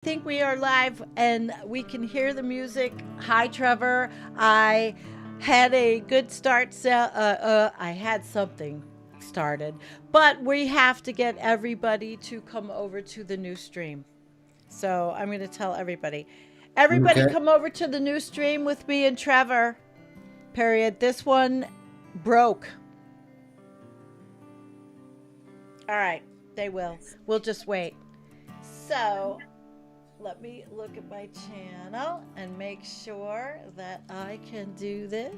Think we are live and we can hear the music. Hi, Trevor. I had a good start. I had something started, but we have to get everybody to come over to the new stream. So I'm going to tell everybody. Everybody Okay. come over to the new stream with me and Trevor. Period. This one broke. All right. They will. We'll just wait. So let me look at my channel and make sure that I can do this.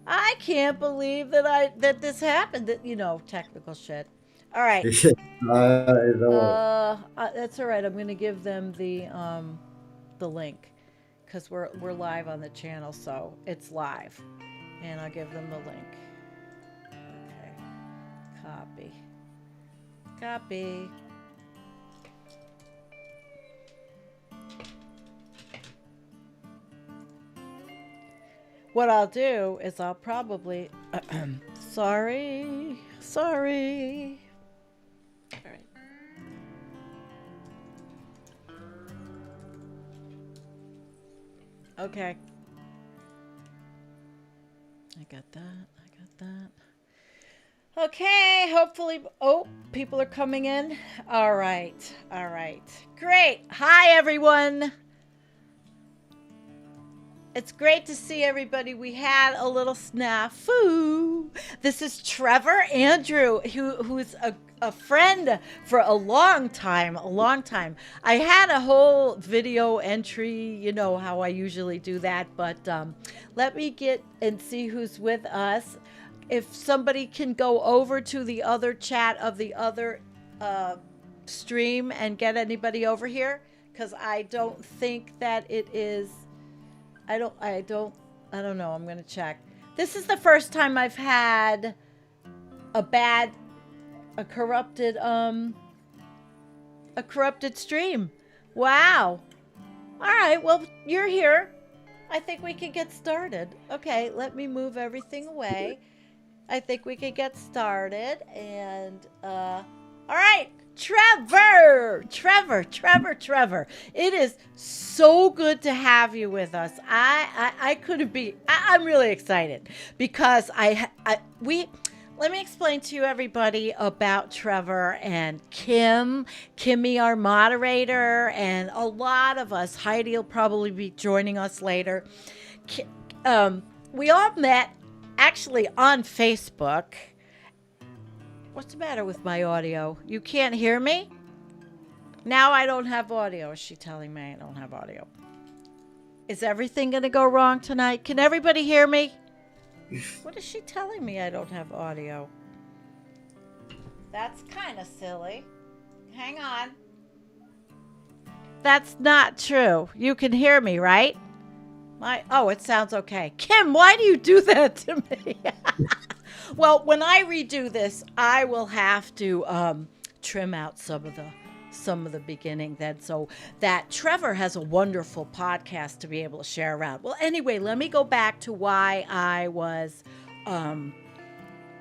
I can't believe that this happened. That technical shit. All right. Don't worry. That's all right. I'm gonna give them the link because we're live on the channel, so it's live, and I'll give them the link. Okay. Copy. Copy. What I'll do is I'll probably sorry. All right. Okay. I got that. Okay, hopefully people are coming in. All right. Great. Hi everyone. It's great to see everybody. We had a little snafu. This is Trever Andrew, who's a friend for a long time. I had a whole video entry, you know how I usually do that, but let me get and see who's with us. If somebody can go over to the other chat of the other stream and get anybody over here, because I don't think that it is. I don't know. I'm going to check. This is the first time I've had a corrupted stream. Wow. All right. Well, you're here. I think we can get started. Okay. Let me move everything away. I think we can get started. And, all right. Trever. It is so good to have you with us. I couldn't be. I'm really excited because let me explain to you everybody about Trever and Kimmy, our moderator, and a lot of us. Heidi will probably be joining us later. We all met actually on Facebook. What's the matter with my audio? You can't hear me? Now I don't have audio. Is she telling me I don't have audio? Is everything going to go wrong tonight? Can everybody hear me? What is she telling me I don't have audio? That's kind of silly. Hang on. That's not true. You can hear me, right? It sounds okay. Kim, why do you do that to me? Well, when I redo this, I will have to trim out some of the beginning then, so that Trever has a wonderful podcast to be able to share around. Well, anyway, let me go back to why I was,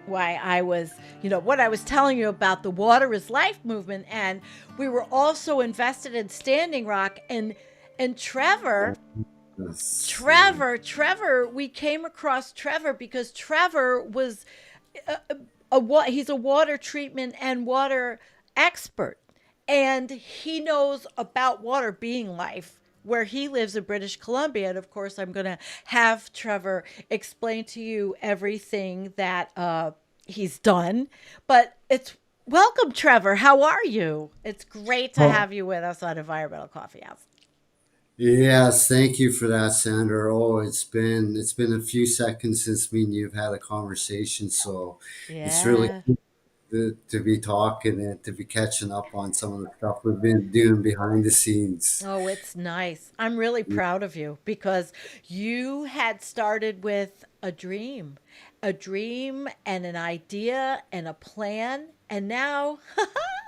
what I was telling you about the Water is Life movement, and we were also invested in Standing Rock, and Trever. We came across Trever because Trever was he's a water treatment and water expert, and he knows about water being life where he lives in British Columbia. And of course, I'm going to have Trever explain to you everything that he's done. But it's welcome, Trever. How are you? It's great to have you with us on Environmental Coffee House. Yes, thank you for that, Sandra. Oh, it's been a few seconds since me and you've had a conversation, so it's really Yeah. good to be talking and to be catching up on some of the stuff we've been doing behind the scenes. Oh, it's nice. I'm really proud of you because you had started with a dream and an idea and a plan. And now,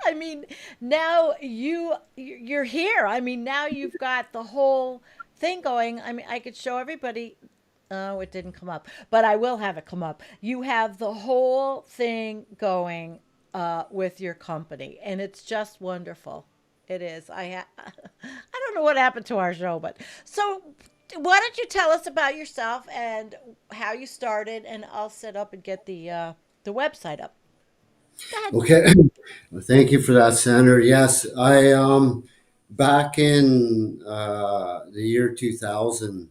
I mean, now you're here. I mean, now you've got the whole thing going. I mean, I could show everybody. Oh, it didn't come up, but I will have it come up. You have the whole thing going with your company, and it's just wonderful. It is. I don't know what happened to our show, but so why don't you tell us about yourself and how you started, and I'll set up and get the website up. Go ahead. Okay. Well, thank you for that, Senator. Yes, I back in the year 2000,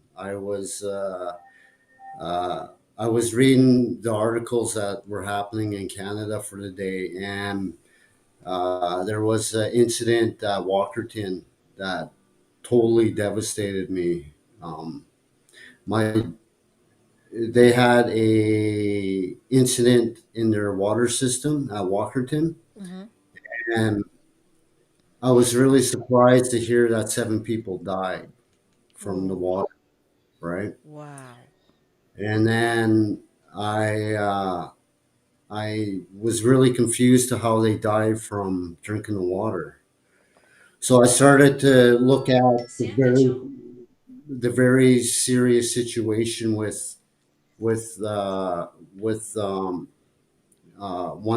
uh, I was reading the articles that were happening in Canada for the day, and there was an incident at Walkerton that totally devastated me. My They had a incident in their water system at Walkerton, Hmm. and I was really surprised to hear that seven people died from the Oh, water, right? wow. And then I uh, I was really confused to how they died from drinking the water. So I started to look at the very serious situation with uh, with one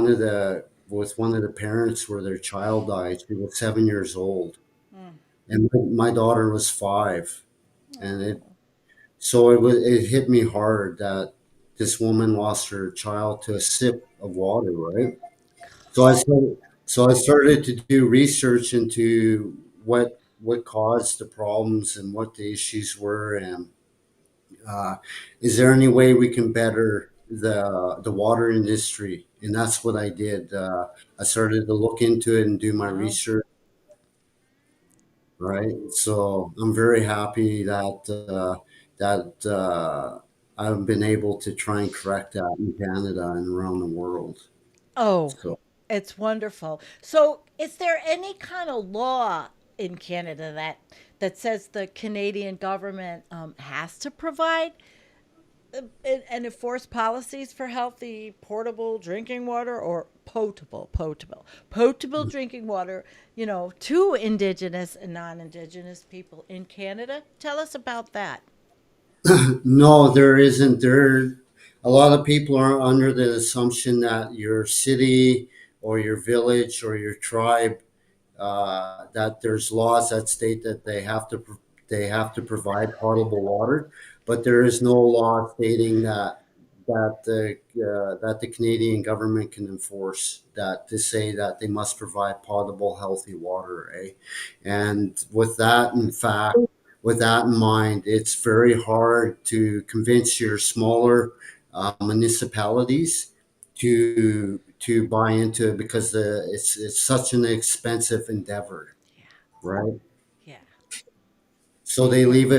of the with one of the parents where their child died. She was 7 years old, Mm. and my daughter was five, and Oh, it hit me hard that this woman lost her child to a sip of water, right? So I started to do research into what caused the problems and what the issues were, and uh, is there any way we can better the water industry? And that's what I did. I started to look into it and do my wow. research. Right, so I'm very happy that I've been able to try and correct that in Canada and around the world. Oh, So it's wonderful. So, is there any kind of law in Canada that says the Canadian government has to provide and enforce policies for healthy portable drinking water or potable drinking water, to indigenous and non-indigenous people in Canada? Tell us about that. no, there isn't. There, a lot of people are under the assumption that your city or your village or your tribe, that there's laws that state that they have to provide potable water, but there is no law stating that the Canadian government can enforce that to say that they must provide potable, healthy water. Eh? And with that in mind, it's very hard to convince your smaller municipalities to buy into it because it's such an expensive endeavor, Yeah. right? Yeah. So Yeah. they leave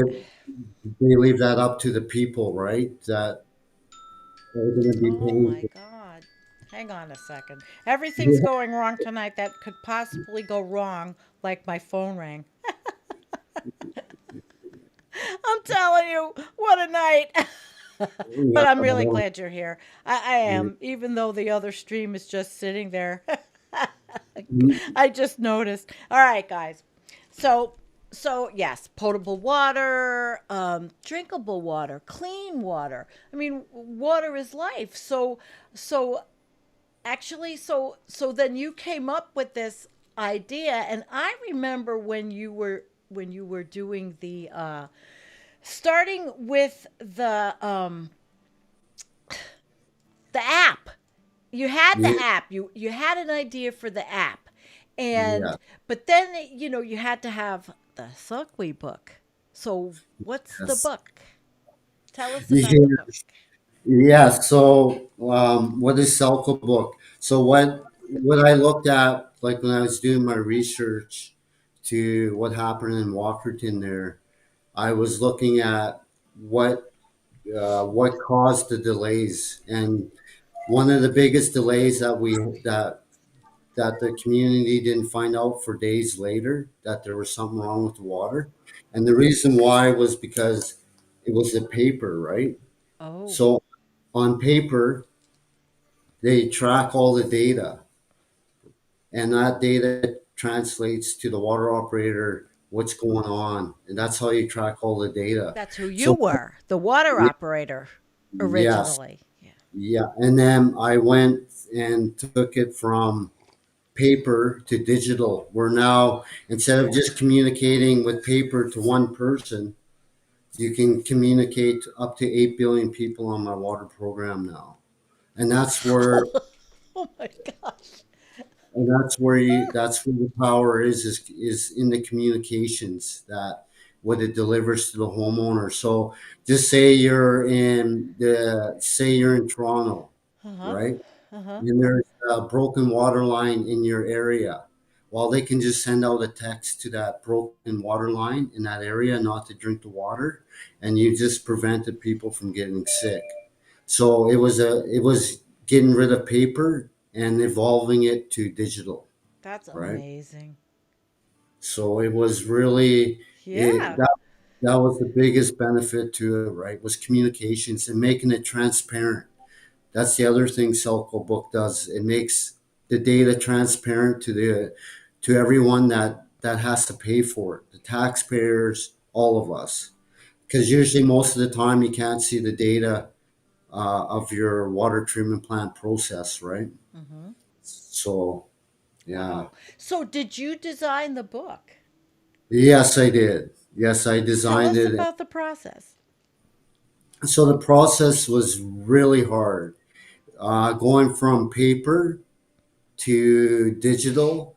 that up to the people, right? That they're going to be Oh paying. my God. Hang on a second. Everything's Yeah. going wrong tonight that could possibly go wrong, like my phone rang. I'm telling you, what a night. Yeah. But I'm really glad you're here. I am, even though the other stream is just sitting there. I just noticed. All right, guys. So, so yes, potable water, drinkable water, clean water. I mean, water is life. So actually, so then you came up with this idea, and I remember when you were doing the starting with the app. You had the Yeah. app. You had an idea for the app, Yeah. and but then you had to have the Sewllkwe book. So what's the Yes. book? Tell us about the Yeah. book. Yeah. So, what is Sewllkwe Book? So, what I looked at, like when I was doing my research to what happened in Walkerton, there, I was looking at what caused the delays, and one of the biggest delays that the community didn't find out for days later that there was something wrong with the water, and the reason why was because it was the paper, right? Oh, So on paper, they track all the data, and that data translates to the water operator what's going on, and that's how you track all the data. that's who you So were, the water operator yes, originally. Yeah. yeah, and then I went and took it from paper to digital. We're now, instead of just communicating with paper to one person, you can communicate up to 8 billion people on my water program now. And that's where Oh my gosh. that's where the power is in the communications, that what it delivers to the homeowner. So just say you're in Toronto, Uh-huh. right? Uh-huh. And there's a broken water line in your area. Well, they can just send out a text to that broken water line in that area not to drink the water, and you just prevented people from getting sick. So it was getting rid of paper and evolving it to digital, That's right? amazing. So it was really Yeah. that was the biggest benefit to it, right? Was communications and making it transparent. That's the other thing Sewllkwe Book does. It makes the data transparent to everyone that has to pay for it, the taxpayers, all of us. Because usually, most of the time, you can't see the data of your water treatment plant process, right? Mm-hmm. So, yeah. Wow. So did you design the book? Yes, I did. Yes, I Tell designed us it. about the process. So the process was really hard. Going from paper to digital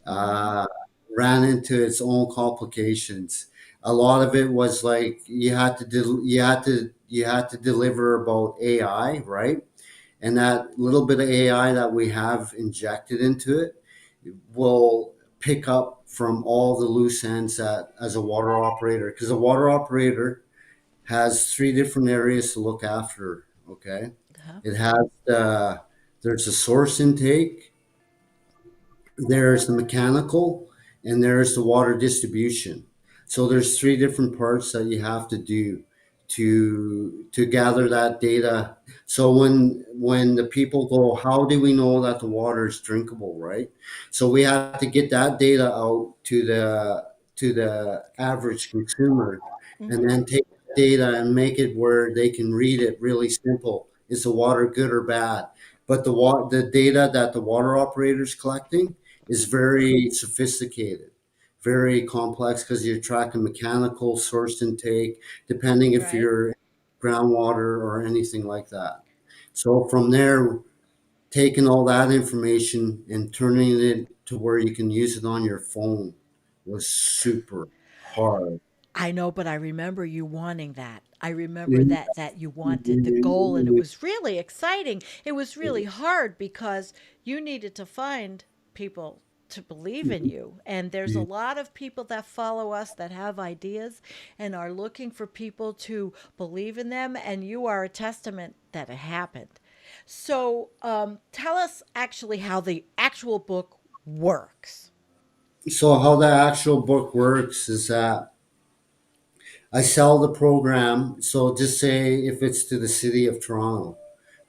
Mm-hmm. uh, ran into its own complications. A lot of it was like you had to deliver about AI, right? And that little bit of AI that we have injected into it will pick up from all the loose ends that as a water operator, because a water operator has three different areas to look after. Okay, Uh-huh. it has there's a source intake, there's the mechanical, and there's the water distribution. So there's three different parts that you have to do to gather that data. So when the people go, how do we know that the water is drinkable, right? So we have to get that data out to the average consumer, Mm-hmm. and then take the data and make it where they can read it really simple. Is the water good or bad? But the data that the water operator is collecting is very sophisticated, very complex, because you're tracking mechanical source intake, depending if Right. you're groundwater or anything like that. So from there, taking all that information and turning it to where you can use it on your phone was super hard. I know, but I remember you wanting that. I remember that you wanted the goal and it was really exciting. It was really hard because you needed to find people to believe in you. And there's a lot of people that follow us that have ideas and are looking for people to believe in them, and you are a testament that it happened. So, tell us actually how the actual book works. So how the actual book works is that I sell the program. So just say if it's to the city of Toronto,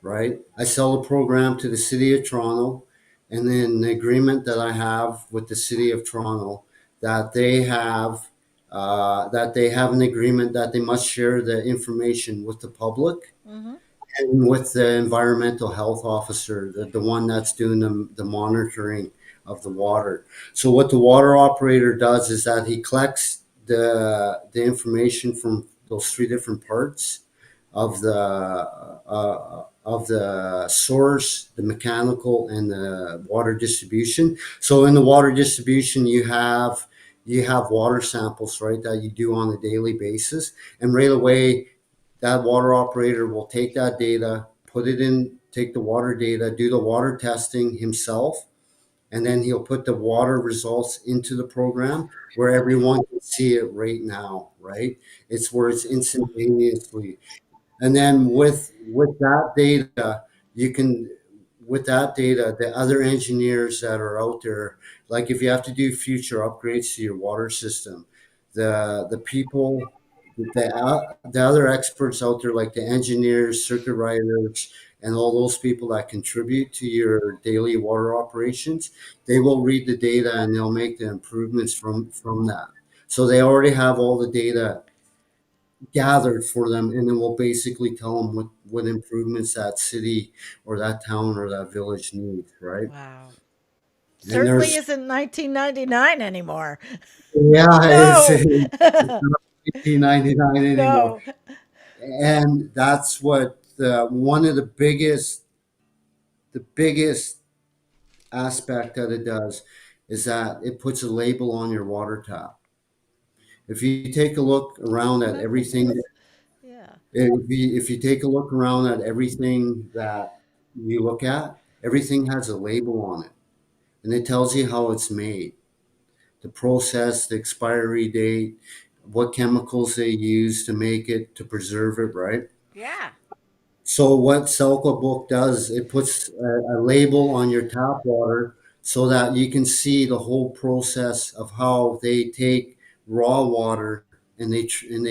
right? I sell the program to the city of Toronto, and then the agreement that I have with the city of Toronto that they have an agreement that they must share the information with the public Mm-hmm. and with the environmental health officer, the one that's doing the monitoring of the water. So what the water operator does is that he collects the information from those three different parts of the source, the mechanical, and the water distribution. So in the water distribution, you have water samples, right, that you do on a daily basis, and right away that water operator will take that data, take the water data, do the water testing himself, and then he'll put the water results into the program where everyone can see it right now, right? It's where it's instantaneously. And then with that data, you can with that data, the other engineers that are out there, like if you have to do future upgrades to your water system, the people, the other experts out there, like the engineers, circuit riders, and all those people that contribute to your daily water operations, they will read the data and they'll make the improvements from that. So they already have all the data gathered for them, and then we'll basically tell them what improvements that city or that town or that village needs, right? Wow. And Certainly there's isn't 1999 anymore. yeah, No. it's not 1999 anymore. No. And that's what one of the biggest aspect that it does is that it puts a label on your water tap. If you take a look around at everything, Effortless. Yeah. if you take a look around at everything that you look at, everything has a label on it, and it tells you how it's made, the process, the expiry date, what chemicals they use to make it, to preserve it, right? Yeah. So what Sewllkwe Book does, it puts a label on your tap water so that you can see the whole process of how they take raw water and they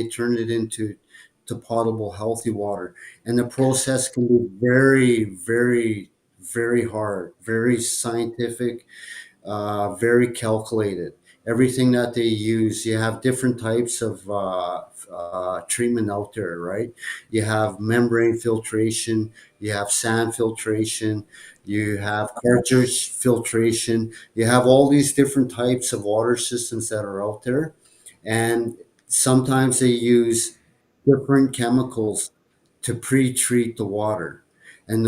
turn it into potable, healthy water. And the process can be very, very, very hard, very scientific, very calculated. Everything that they use, you have different types of treatment out there, right? You have membrane filtration, you have sand filtration, you have cartridge filtration, you have all these different types of water systems that are out there. And sometimes they use different chemicals to pre-treat the water, and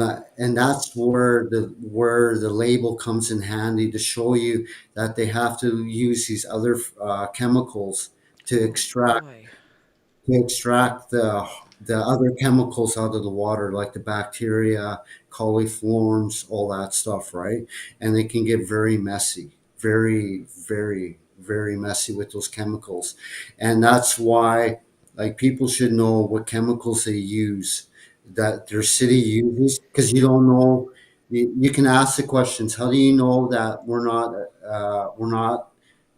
that's where the label comes in handy to show you that they have to use these other chemicals to Oh extract boy. the other chemicals out of the water, like the bacteria, coliforms, all that stuff, right? And it can get very messy, very, very, very messy with those chemicals. And that's why, like, people should know what chemicals they use, that their city uses, because you don't know. You can ask the questions. How do you know that we're not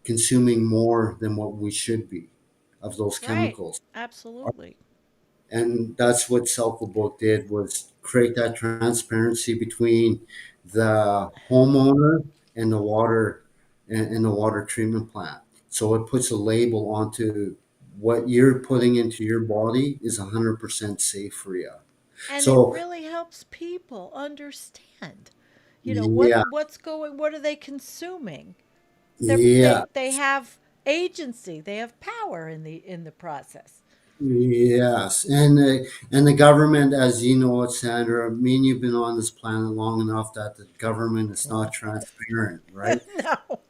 consuming more than what we should be of those Right. chemicals? Absolutely. And that's what Sewllkwe Book did, was create that transparency between the homeowner and the water treatment plant. So it puts a label onto what you're putting into your body is 100% safe for you. And it So really helps people understand, yeah, what are they consuming? yeah, They have agency, they have power in the process. yes, and the government, as you know, Sandra, me and you've been on this planet long enough that the government is not transparent, right? No.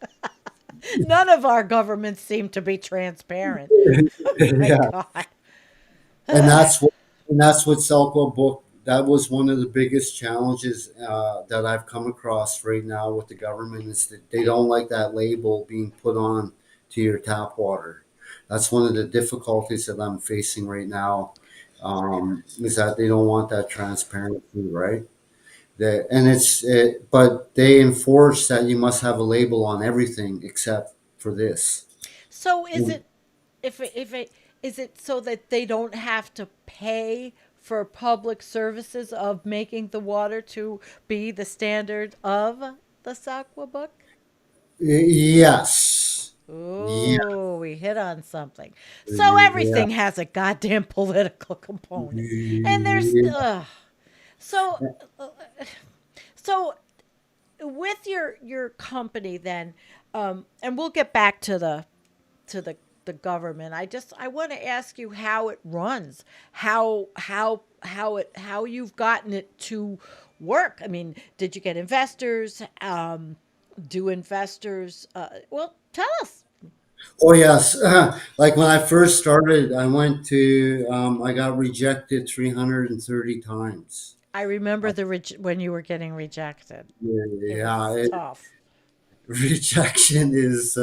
None of our governments seem to be transparent. Oh my Yeah, God. and that's what Sewllkwe Book. That was one of the biggest challenges that I've come across right now with the government, is that they don't like that label being put on to your tap water. That's one of the difficulties that I'm facing right now. Is that they don't want that transparency, right? But they enforce that you must have a label on everything except for this. So if it is it so that they don't have to pay for public services of making the water to be the standard of the Sakwa book? Yes. Yeah. Oh, we hit on something. So Yeah. everything has a goddamn political component. And there's so uh, so with your company then, and we'll get back to the government. I want to ask you how it runs, how you've gotten it to work. I mean, did you get investors? Do investors? Well, tell us. Oh yes. Like when I first started, I got rejected 330 times. I remember when you were getting rejected. Yeah, It yeah, was tough. rejection is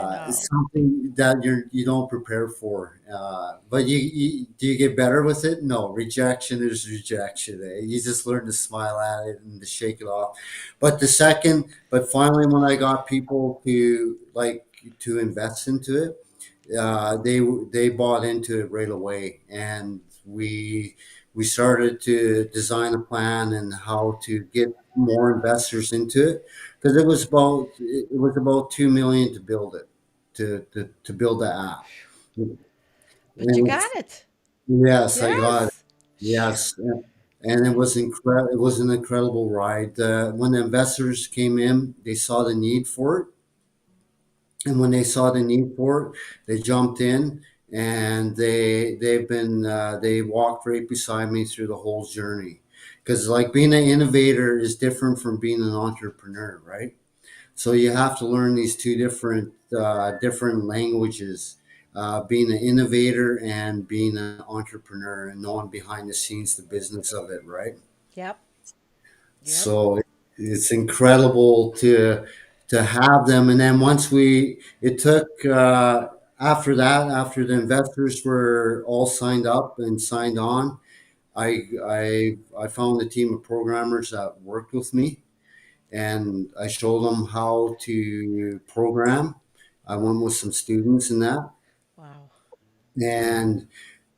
I know. something that you don't prepare for. But do you get better with it? No, rejection is rejection. You just learn to smile at it and to shake it off. But finally, when I got people to invest into it, they bought into it right away, and we started to design a plan and how to get more investors into it, because it was about 2 million to build it, to build the app. But you And got it. yes, I got it. Yes. Phew. Yes, and it was an incredible ride. When the investors came in, they saw the need for it, and when they saw the need for it, they jumped in, and they walked right beside me through the whole journey. Because like being an innovator is different from being an entrepreneur, right? So you have to learn these two different languages, being an innovator and being an entrepreneur, and knowing behind the scenes the business of it, right? Yep. Yep. So it's incredible to have them. And then once we, it took after that, after the investors were all signed up and signed on, I found a team of programmers that worked with me, and I showed them how to program. I went with some students in that, Wow. and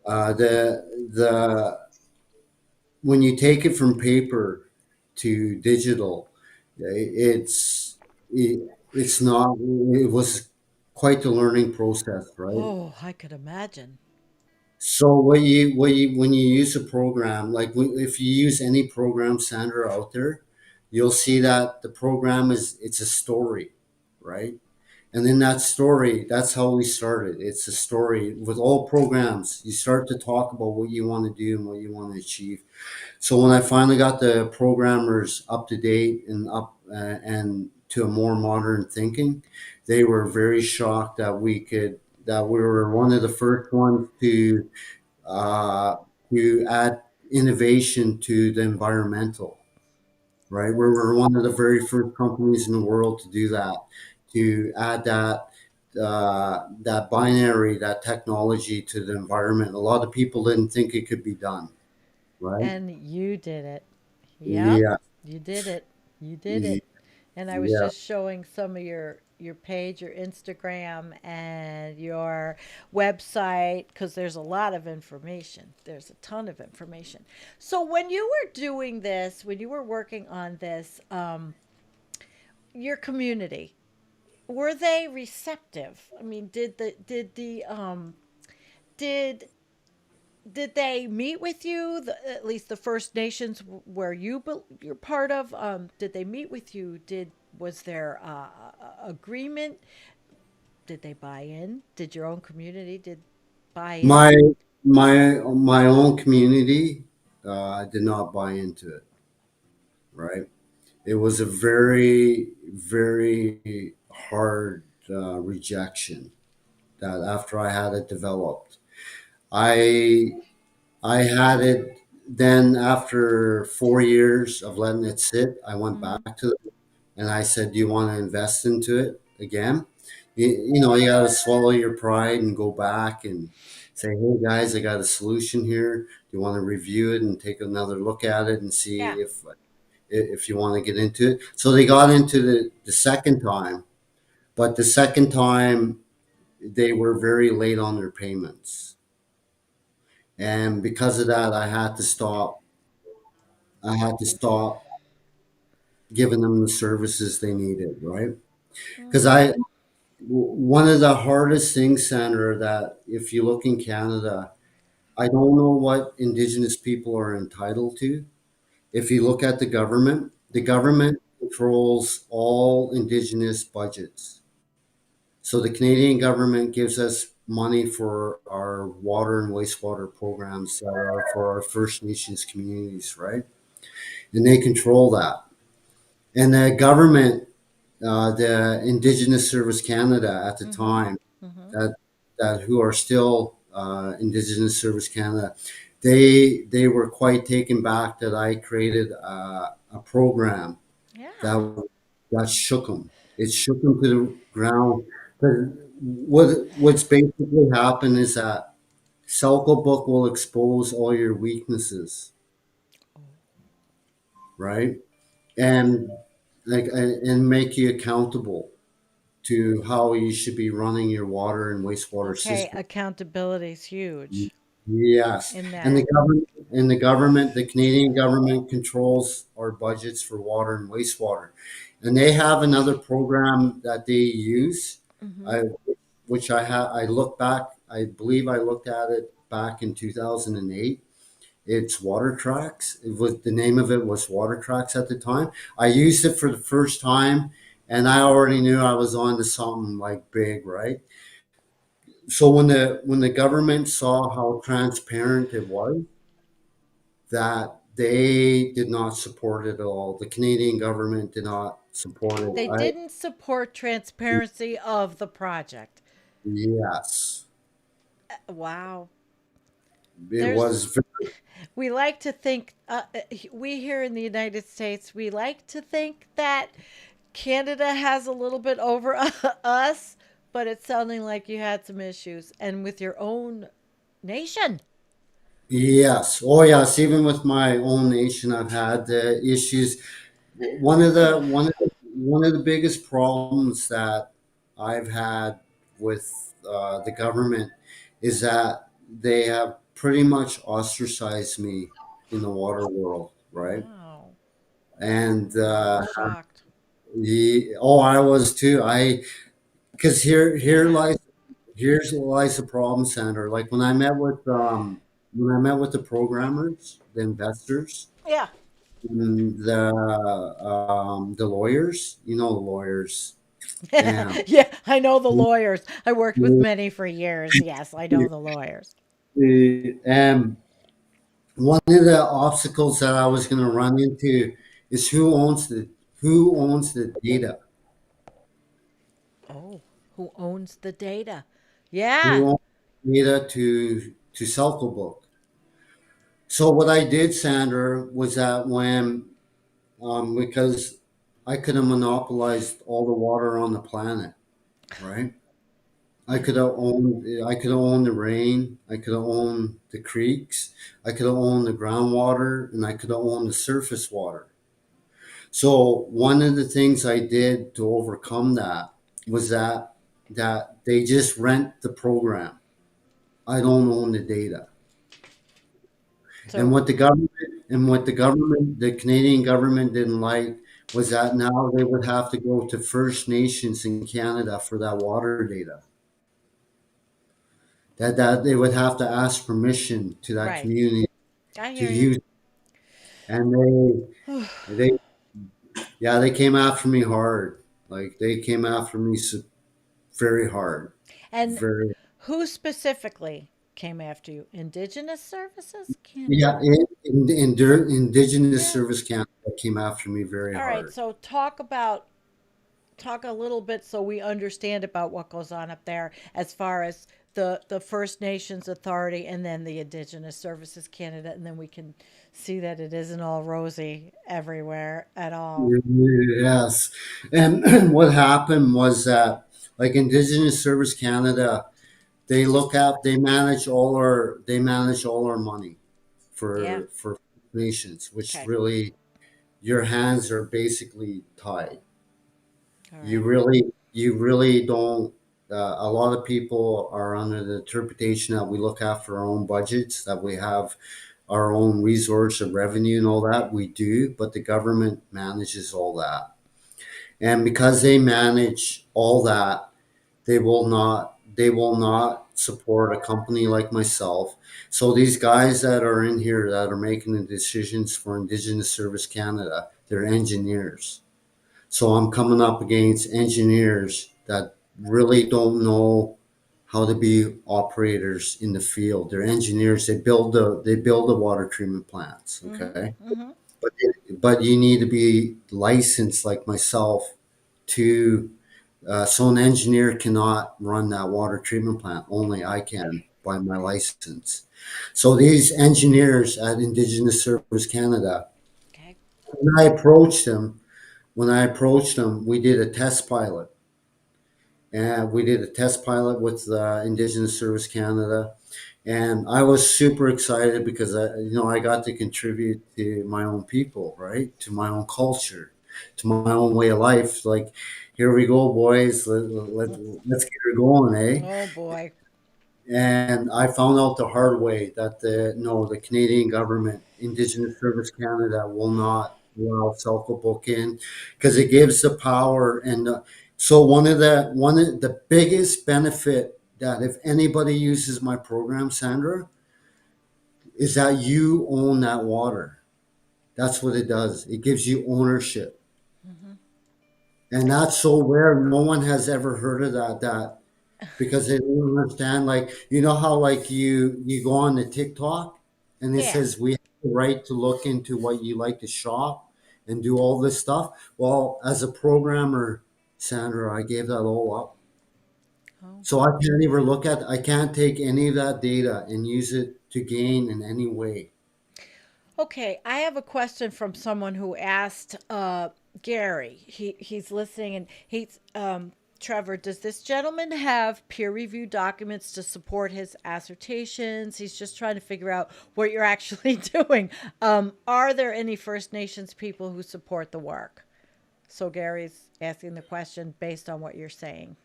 the when you take it from paper to digital, it's not. It was quite the learning process, right? Oh, I could imagine. So when you use a program, like if you use any program, Sandra, out there, you'll see that the program it's a story, right? And in that story, that's how we started. It's a story with all programs. You start to talk about what you want to do and what you want to achieve. So when I finally got the programmers up to date and up and to a more modern thinking, they were very shocked that we were one of the first ones uh, to add innovation to the environmental, right? We're one of the very first companies in the world to do that, to add that binary, that technology to the environment. A lot of people didn't think it could be done, right? And you did it. Yep. Yeah, You did it. You did yeah, it. And I was yeah. just showing some of your page, your Instagram, and your website because there's a lot of information. There's a ton of information. So when you were doing this, when you were working on this, your community, were they receptive? I mean, did did they meet with you? At least the First Nations where you're part of. Did they meet with you? Did was there agreement? Did they buy in? Did your own community did buy in? My my own community did not buy into it. Right. It was a very hard rejection that after I had it developed. I I had it then after 4 years of letting it sit. I went Mm-hmm. back to them and I said, "Do you want to invest into it again?" You got to swallow your pride and go back and say, "Hey guys, I got a solution here. Do you want to review it and take another look at it and see Yeah. if you want to get into it?" So they got into the second time, but the second time they were very late on their payments, and because of that, I had to stop. I had to stop giving them the services they needed, right? Because Mm-hmm. one of the hardest things, Sandra, that if you look in Canada, I don't know what Indigenous people are entitled to. If you look at the Mm-hmm. government controls all Indigenous budgets. So the Canadian government gives us money for our water and wastewater programs that are for our First Nations communities, right? And they control that. And the government, the Indigenous Service Canada at the Mm-hmm. time, Mm-hmm. that who are still Indigenous Service Canada, they were quite taken back that I created a program Yeah. that that shook them. It shook them to the ground. 'Cause what's basically happened is that Sewllkwe Book will expose all your weaknesses, right? And and make you accountable to how you should be running your water and wastewater Okay. system. Accountability is huge Yes, in and that. the government, the Canadian government controls our budgets for water and wastewater, and they have another program that they use. Mm-hmm. I, I look back. I believe I looked at it back in 2008. It's Water Tracks. It was the name of it was Water Tracks at the time. I used it for the first time, and I already knew I was on to something like big, right? So when the government saw how transparent it was, that they did not support it at all. The Canadian government did not support it. They I didn't support transparency of the project. Yes, Wow. it There's was. we like to think we here in the United States, we like to think that Canada has a little bit over us, but it's sounding like you had some issues and with your own nation. Yes. Oh, yes. Even with my own nation, I've had issues. One of the biggest problems that I've had with the government is that they have pretty much ostracized me in the water world, right? Wow. And I'm shocked. I was too. Because Yeah. here's the problem, Sandra. Like when I met with the programmers, the investors, Yeah. and the lawyers, the lawyers, and Yeah, I know the lawyers. I worked with many for years. Yes, I know the lawyers. and one of the obstacles that I was going to run into is who owns the data, Oh, who owns the data? Yeah. who owns data to Sewllkwe Book. So what I did, Sandra, was that because I could have monopolized all the water on the planet, right? I could have owned the rain, I could have owned the creeks, I could have owned the groundwater, and I could have owned the surface water. So one of the things I did to overcome that was that they just rent the program. I don't own the data. And So, what the Canadian government didn't like was that now they would have to go to First Nations in Canada for that water data. That they would have to ask permission to that right. community I to hear you. use, and they yeah, they came after me hard. Like they came after me very hard, And very. who specifically came after you? Indigenous Services Yeah, Canada. Indigenous Yeah. Service Canada came after me very All right. hard. So talk a little bit so we understand about what goes on up there as far as the First Nations Authority and then the Indigenous Services Canada, and then we can see that it isn't all rosy everywhere at all. Yes, and what happened was that, like Indigenous Service Canada, they manage all our money Yeah. for nations, which Okay. really your hands are basically tied. All You right. really don't. A lot of people are under the interpretation that we look after our own budgets, that we have our own resource of revenue and all that. We do, but the government manages all that. And because they manage all that, they will not support a company like myself. So these guys that are in here that are making the decisions for Indigenous Service Canada, they're engineers. So I'm coming up against engineers that really don't know how to be operators in the field. They're engineers. They build the water treatment plants. Mm-hmm. Okay, Mm-hmm. but you need to be licensed like myself to. So an engineer cannot run that water treatment plant. Only I can by my license. So these engineers at Indigenous Service Canada, Okay. when I approached them, we did a test pilot. And we did a test pilot with Indigenous Service Canada, and I was super excited because I got to contribute to my own people, right, to my own culture, to my own way of life. Like, here we go, boys. Let's get her going, eh? Oh boy. And I found out the hard way that the Canadian government, Indigenous Service Canada, will not allow Sewllkwe Book in because it gives the power. And so one of the biggest benefit that if anybody uses my program, Sandra, is that you own that water. That's what it does. It gives you ownership. Hmm. And that's so rare. No one has ever heard of that because they don't understand. Like, you know how like you go on the TikTok and it Yeah. says we have the right to look into what you like to shop and do all this stuff. Well, as a programmer, Sandra, I gave that all up. Oh. So I can't even look at, I can't take any of that data and use it to gain in any way. Okay, I have a question from someone who asked Gary. He's listening, and he's Trevor. Does this gentleman have peer-reviewed documents to support his assertions? He's just trying to figure out what you're actually doing. Are there any First Nations people who support the work? So Gary's asking the question based on what you're saying.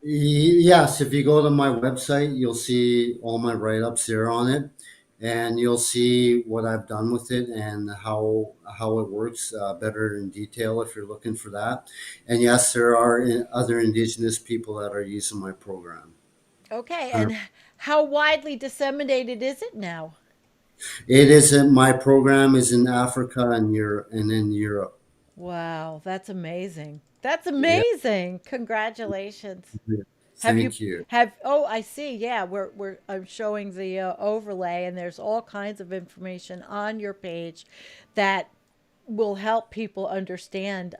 Yes, if you go to my website, you'll see all my write-ups there on it, and you'll see what I've done with it and how it works better in detail if you're looking for that. And yes, there are other Indigenous people that are using my program. Okay, and how widely disseminated is it now? It isn't my program is in Africa and Europe and in Europe. Wow, that's amazing. That's Yeah, amazing. Congratulations. Have you thank you. have oh, I see. Yeah, we're I'm showing the overlay, and there's all kinds of information on your page that will help people understand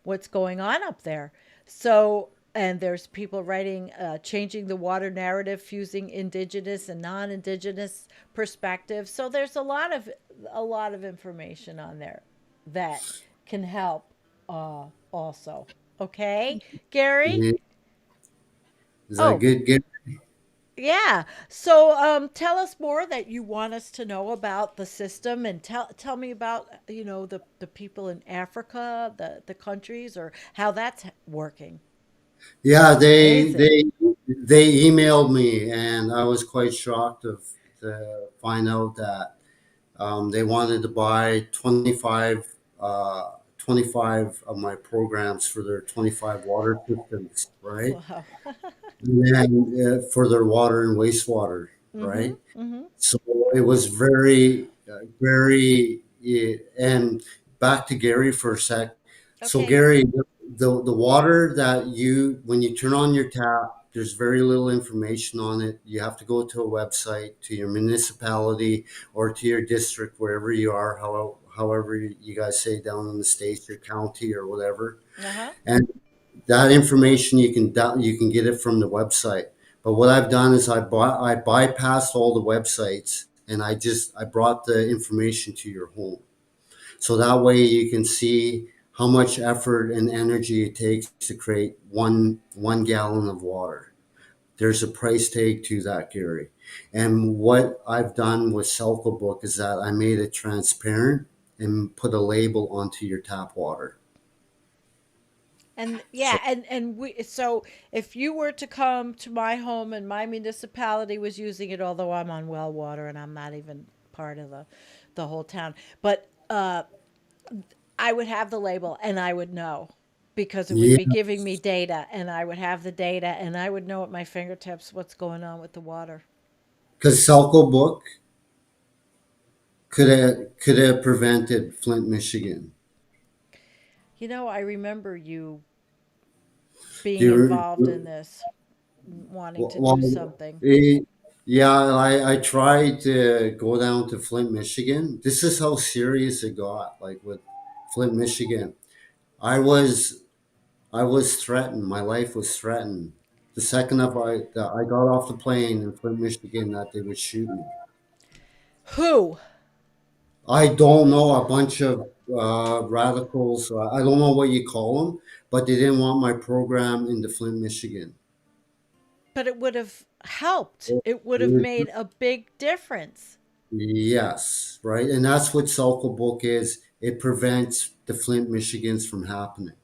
what's going on up there. So, and there's people writing, changing the water narrative, fusing indigenous and non-indigenous perspectives. So there's a lot of information on there that can help also. Okay, Gary. Yeah. Is that Oh, good? Good. yeah. So, tell us more that you want us to know about the system, and tell me about the people in Africa, the countries, or how that's working. Yeah, That's amazing. they emailed me, and I was quite shocked to find out that they wanted to buy 25 of my programs for their 25 water systems, right? Wow. And then for their water and wastewater, Mm-hmm. right? Mm-hmm. So it was very, yeah, and back to Gary for a sec. So Okay. Gary, the water that when you turn on your tap, there's very little information on it. You have to go to a website, to your municipality or to your district, wherever you are, however you guys say down in the States, your county or whatever. Uh-huh. And that information you can get it from the website. But what I've done is I bypassed all the websites and I brought the information to your home. So that way you can see how much effort and energy it takes to create one gallon of water. There's a price tag to that, Gary. And what I've done with Sewllkwe Book is that I made it transparent and put a label onto your tap water. And So yeah, and we so if you were to come to my home and my municipality was using it, although I'm on well water and I'm not even part of the whole town, but I would have the label and I would know because it would yeah, be giving me data, and I would have the data and I would know at my fingertips what's going on with the water. because Sewllkwe Book could have prevented Flint, Michigan. I remember you Do being involved in you, this, wanting to do well, something. yeah, I tried to go down to Flint, Michigan. This is how serious it got. Like with Flint, Michigan, I was I was threatened. My life was threatened. The second that I got off the plane in Flint, Michigan, that they would shoot me. Who? I don't know, a bunch of radicals. I don't know what you call them, but they didn't want my program into Flint, Michigan. But it would have helped. It would have made a big difference. Yes, right. And that's what Sewllkwe Book is. It prevents the Flint, Michigans from happening.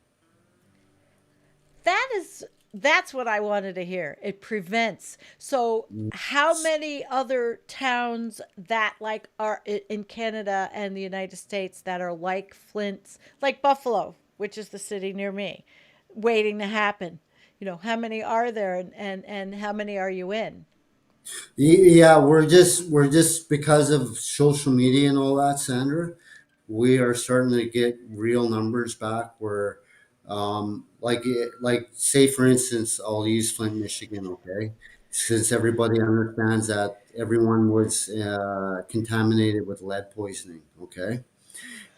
That's what I wanted to hear. It prevents. So how many other towns that like are in Canada and the United States that are like Flint's, like Buffalo, which is the city near me, waiting to happen? How many are there, and how many are you in? Yeah, we're just because of social media and all that, Sandra. We are starting to get real numbers back. Where, like say for instance, I'll use Flint, Michigan. Okay, since everybody understands that everyone was contaminated with lead poisoning. Okay,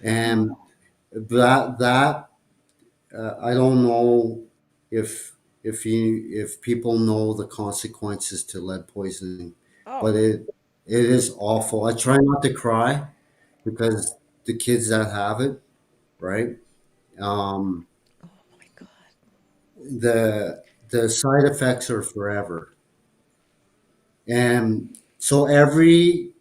and that I don't know if if people know the consequences to lead poisoning, Oh, but it is awful. I try not to cry because the kids that have it, right? Um, oh my God. the side effects are forever, and so every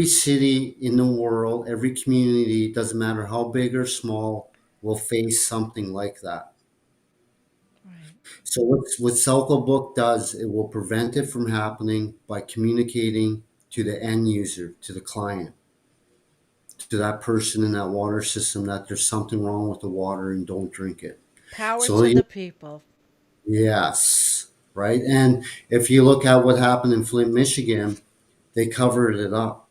city in the world, every community, doesn't matter how big or small, will face something like that. Right. So what Sewllkwe Book does, it will prevent it from happening by communicating to the end user, to the client, to that person in that water system that there's something wrong with the water and don't drink it. Power So to the people. yes, right. And if you look at what happened in Flint, Michigan, they covered it up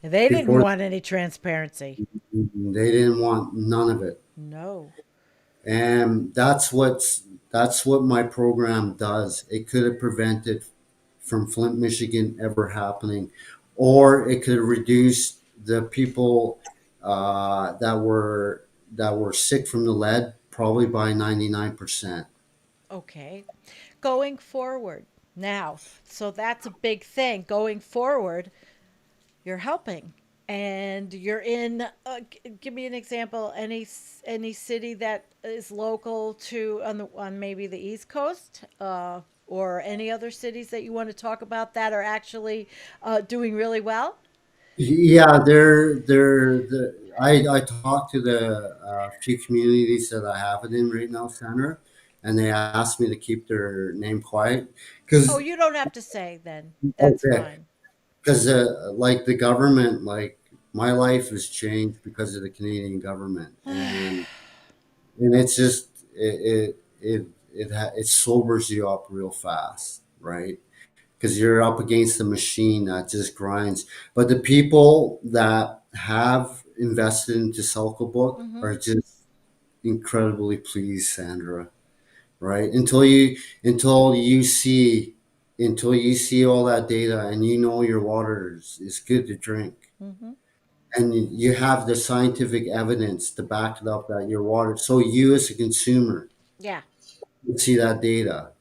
They didn't before. want any transparency. They didn't want none of it. No. And that's what my program does. It could have prevented from Flint, Michigan ever happening, or it could reduce the people that were sick from the lead probably by 99%. Okay. Going forward. Now, so that's a big thing. Going forward, you're helping and you're in give me an example, any city that is local to on maybe the east coast, or any other cities that you want to talk about that are actually doing really well. Yeah, I talked to the few communities that I have it in right now, Center, and they asked me to keep their name quiet Oh, because you don't have to say then, that's okay, fine. because like the government, like my life has changed because of the Canadian government, and it's just it sobers you up real fast, right? Because you're up against the machine that just grinds. But the people that have invested into Sewllkwe Book Mm-hmm. are just incredibly pleased, Sandra. Right? Until you see all that data and you know your water is good to drink. Mm-hmm. And you have the scientific evidence to back it up that your water. So you as a consumer Yeah. can see that data.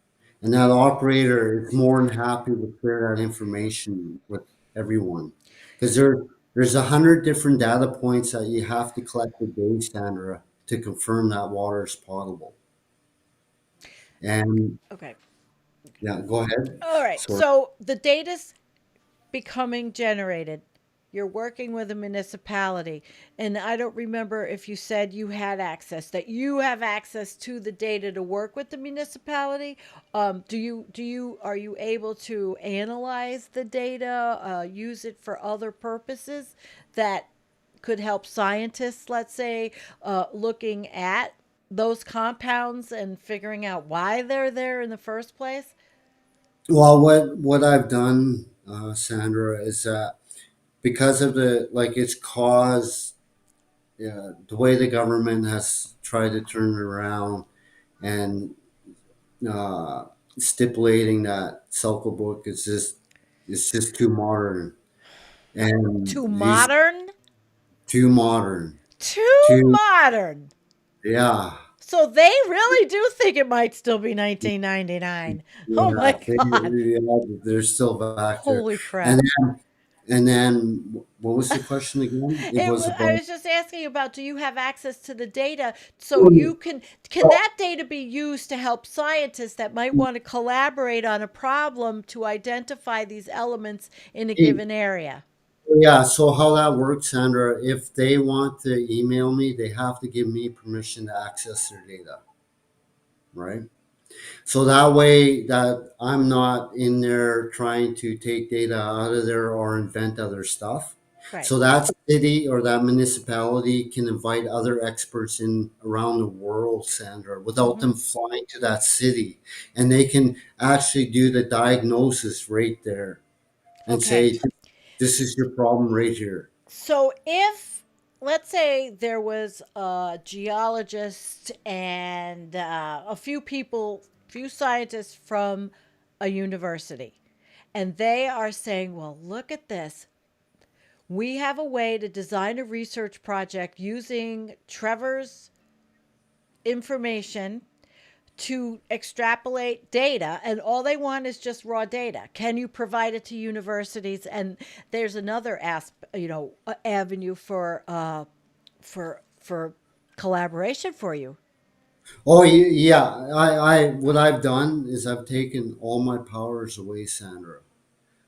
And that operator is more than happy to share that information with everyone. Because there's 100 different data points that you have to collect a day, Sandra, to confirm that water is potable. And Okay. yeah, go ahead. All right, Sorry. so the data's becoming generated. You're working with a municipality, and I don't remember if you said you had access, that you have access to the data to work with the municipality. Do you are you able to analyze the data, use it for other purposes that could help scientists, let's say, looking at those compounds and figuring out why they're there in the first place? Well, what I've done, Sandra, is that because of it's caused the way the government has tried to turn it around and uh, stipulating that Sewllkwe Book is just it's just too modern and Too these modern? too modern Too too modern. yeah So they really do think it might still be 1999. Oh yeah, my God. they're still back there Holy and crap. then what was the question again? It was I about was just asking about, do you have access to the data so you can that data be used to help scientists that might want to collaborate on a problem to identify these elements in a given area? yeah. So how that works, Sandra, if they want to email me, they have to give me permission to access their data, right? So that way that I'm not in there trying to take data out of there or invent other stuff. Right. So that city or that municipality can invite other experts in around the world, Sandra, without Hmm. them flying to that city. And they can actually do the diagnosis right there and Okay. say, this is your problem right here. So if, let's say, there was a geologist and a few people, few scientists from a university, and they are saying, well, look at this. We have a way to design a research project using Trevor's information to extrapolate data, and all they want is just raw data. Can you provide it to universities? And there's another avenue for collaboration for you. Oh, yeah. What I've done is I've taken all my powers away, Sandra,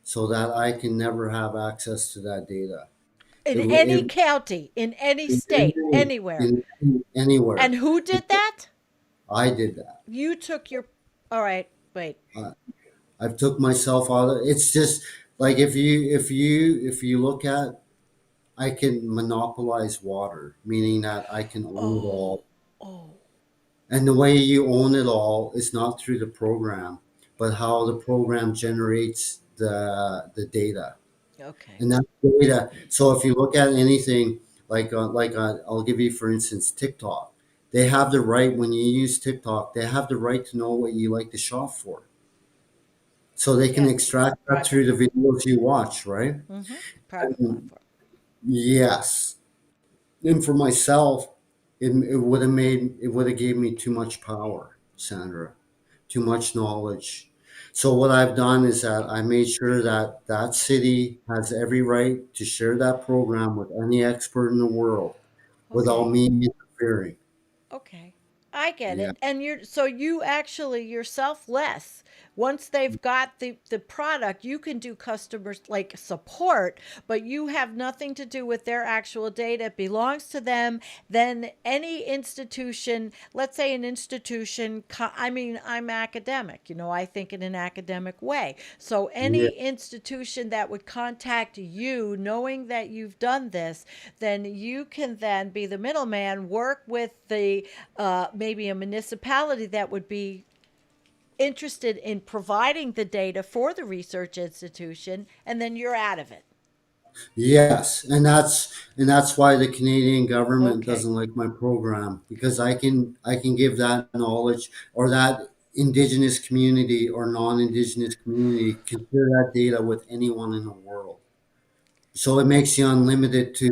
so that I can never have access to that data. In any It county, in any in, state, anywhere. And anywhere. who did that? I did that. You took your. All right, wait. I, I've took myself out of it's just like if you look at I can monopolize water, meaning that I can own it all. Oh, oh, And the way you own it all is not through the program, but how the program generates the data. okay. And that data. So if you look at anything I'll give you for instance TikTok, they have the right when you use TikTok, they have the right to know what you like to shop for. So they can Yeah, extract that private through the platform. videos you watch, right? Mm-hmm. Private And platform. yes. And for myself, it would have gave me too much power, Sandra, too much knowledge. So what I've done is that I made sure that that city has every right to share that program with any expert in the world without Okay. me interfering. Okay. I get Yeah. it. And you actually you're selfless. Once they've got the product, you can do customers like support, but you have nothing to do with their actual data. It belongs to them. Then any institution, let's say an institution, I mean, I'm academic, I think in an academic way. So Yeah. any institution that would contact you knowing that you've done this, then you can then be the middleman, work with the maybe a municipality that would be interested in providing the data for the research institution, and then you're out of it. Yes, and that's why the Canadian government Okay. doesn't like my program because I can give that knowledge or that indigenous community or non-indigenous community can share that data with anyone in the world. So it makes you unlimited to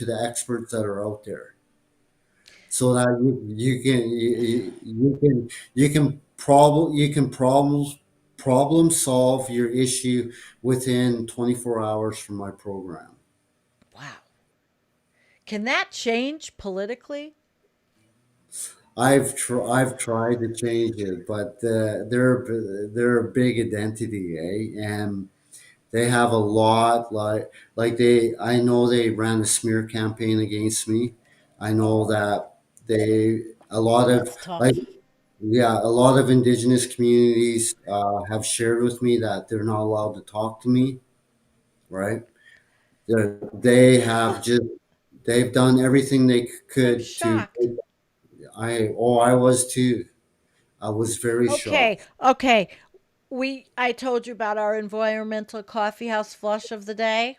the experts that are out there. So that you can problem solve your issue within 24 hours from my program. Wow. Can that change politically? I've tried to change it, but they're a big identity, and they have a lot they I know they ran a smear campaign against me. I know that they a lot of That's like tough. yeah, a lot of indigenous communities have shared with me that they're not allowed to talk to me. Right? They have just they've done everything they I'm could to. shocked. I was too. I was very Okay. shocked. Okay. I told you about our environmental coffee house flush of the day.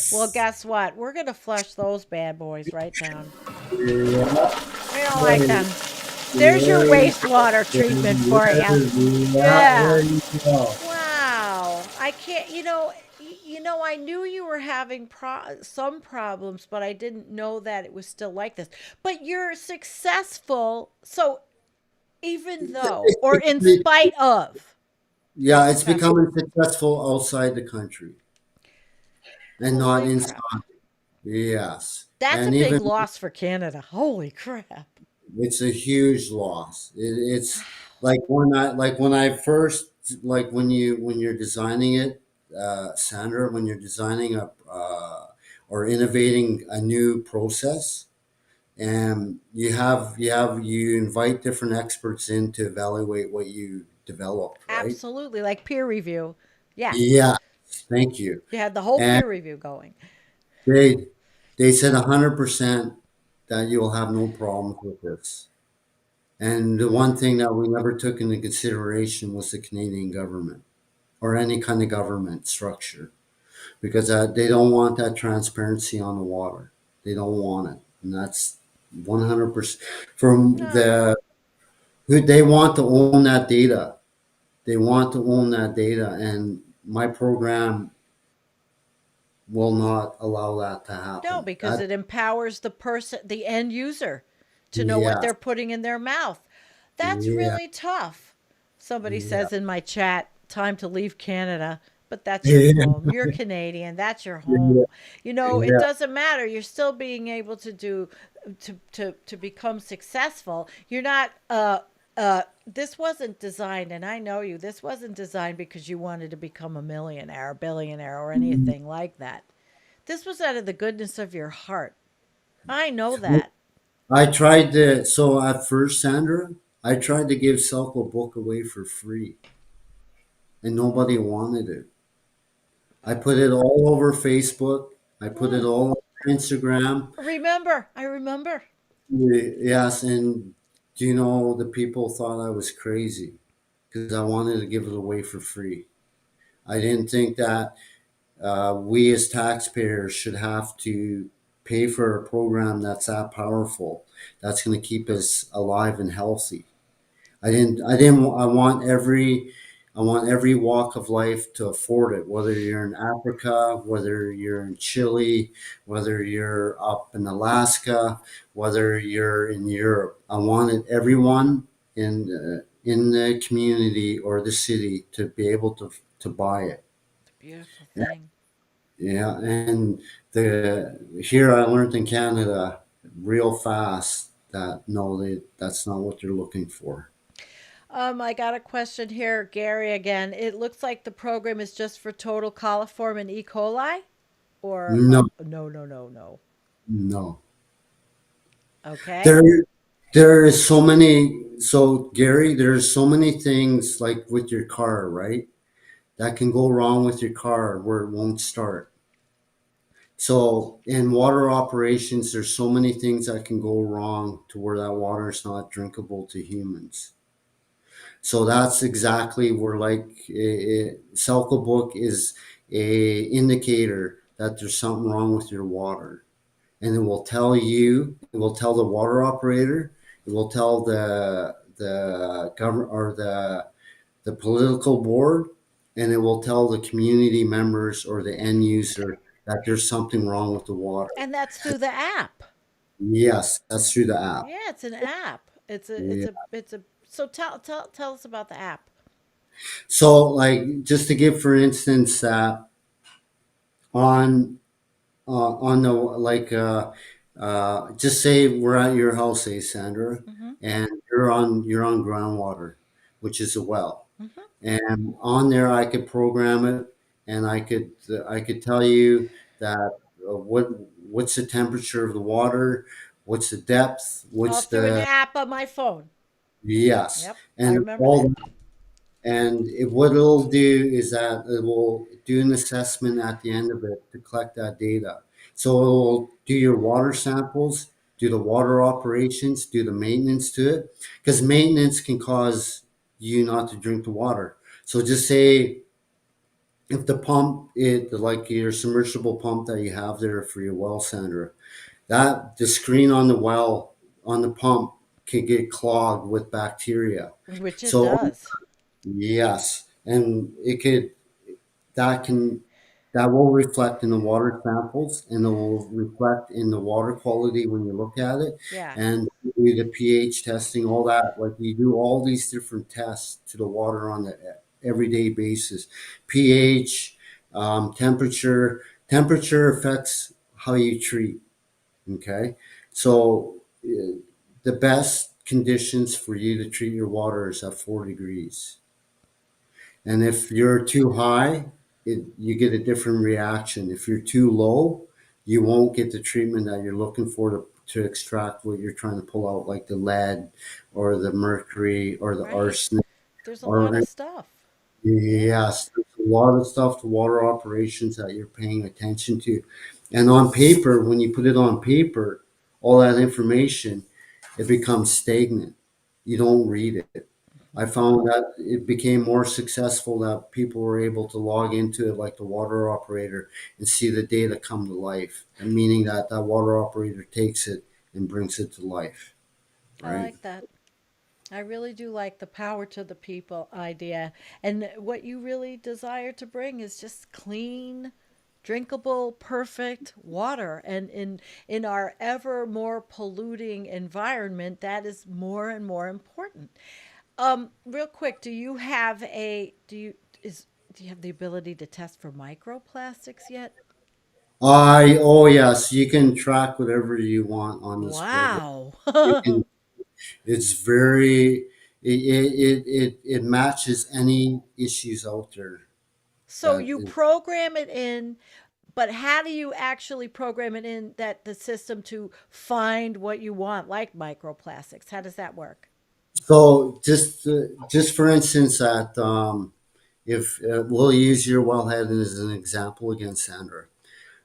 Well, Yes. guess what? We're going to flush those bad boys right down. Yeah. We don't like There, them. There's your there, wastewater treatment for you. yeah, there Yeah. you go. Wow. I can't, I knew you were having some problems, but I didn't know that it was still like this. But you're successful. So even though, or in spite of, you're Yeah, it's successful. becoming successful outside the country and not Holy inside. crap. Yes. That's a And big even loss for Canada. Holy crap. it's a huge loss. It's like when I first like when you're designing it, Sandra, when you're designing a or innovating a new process, and you invite different experts in to evaluate what you developed, right? Absolutely. Like peer review. Yeah. Yeah. Thank you. You had the whole And peer review going. they they said 100% that you'll have no problems with this. And the one thing that we never took into consideration was the Canadian government or any kind of government structure, because they don't want that transparency on the water. They don't want it, and that's 100% from No, the who they want to own that data. They want to own that data, and my program will not allow that to no, happen. because That it empowers the person, the end user, to know what yeah, they're putting in their mouth. That's yeah, really tough. Somebody yeah, says in my chat, time to leave Canada, but that's your yeah, home. You're Canadian. That's your yeah, home. It yeah. doesn't matter. You're still being able to do to become successful. You're not this wasn't designed, and I know you. This wasn't designed because you wanted to become a millionaire, a billionaire, or anything like that. This was out of the goodness of your heart. I know that. I tried to. So at first, Sandra, I tried to give Sewllkwe Book away for free, and nobody wanted it. I put it all over Facebook. I put it Mm, all on Instagram. I remember. Yes, and do you know the people thought I was crazy because I wanted to give it away for free. I didn't think that we as taxpayers should have to pay for a program that's that powerful, that's going to keep us alive and healthy. I want every walk of life to afford it, whether you're in Africa, whether you're in Chile, whether you're up in Alaska, whether you're in Europe. I wanted everyone in the community or the city to be able to buy it. It's a beautiful thing. Yeah, and the here I learned in Canada real fast that no, that's not what they're looking for. I got a question here, Gary, again. It looks like the program is just for total coliform and E. coli? Or, No, no, no, no, no. no. Okay. There there is so many. So Gary, there's so many things like with your car, right? That can go wrong with your car where it won't start. So in water operations, there's so many things that can go wrong to where that water is not drinkable to humans. So that's exactly where Selco Book is a indicator that there's something wrong with your water, and it will tell you. It will tell the water operator. It will tell the government or the political board, and it will tell the community members or the end user that there's something wrong with the water. And that's through the app. Yes, that's through the app. Yeah, it's an app. Yeah. So tell us about the app. So, like, just to give, for instance, on on the just say we're at your house, say Sandra, Mm-hmm. and you're on groundwater, which is a well, Mm-hmm. and on there I could program it, and I could tell you that what's the temperature of the water, what's the depth, All what's through an the app on my phone. yes, Yep, I and remember that. all. And what it'll do is that it will do an assessment at the end of it to collect that data. So it'll do your water samples, do the water operations, do the maintenance to it, because maintenance can cause you not to drink the water. So just say if the pump, like your submersible pump that you have there for your well, Sandra, that the screen on the well on the pump can get clogged with bacteria. Which it So does. yes, and it could that can that will reflect in the water samples, and it will reflect in the water quality when you look at it, Yeah. and do the pH testing, all that. Like we do all these different tests to the water on the everyday basis. pH, temperature. Temperature affects how you treat. Okay, so the best conditions for you to treat your water is at 4 degrees. And if you're too high, you get a different reaction. If you're too low, you won't get the treatment that you're looking for to extract what you're trying to pull out, like the lead or the mercury or the Right. arsenic. There's a lot Or of stuff. Yeah. yes, there's a a lot of stuff to water operations that you're paying attention to. And on paper, when you put it on paper, all that information, it becomes stagnant. You don't read it. I found that it became more successful that people were able to log into it like the water operator and see the data come to life, and meaning that that water operator takes it and brings it to life, I right? like that. I really do like the power to the people idea. And what you really desire to bring is just clean, drinkable, perfect water. And in our ever more polluting environment, that is more and more important. Real quick, do you have the ability to test for microplastics yet? Oh yes, you can track whatever you want on this program. Wow. You can, it's very, it matches any issues out there So that you is. program it in, but how do you actually program it in that the system to find what you want, like microplastics? How does that work? So just for instance, that if we'll use your wellhead as an example again, Sandra.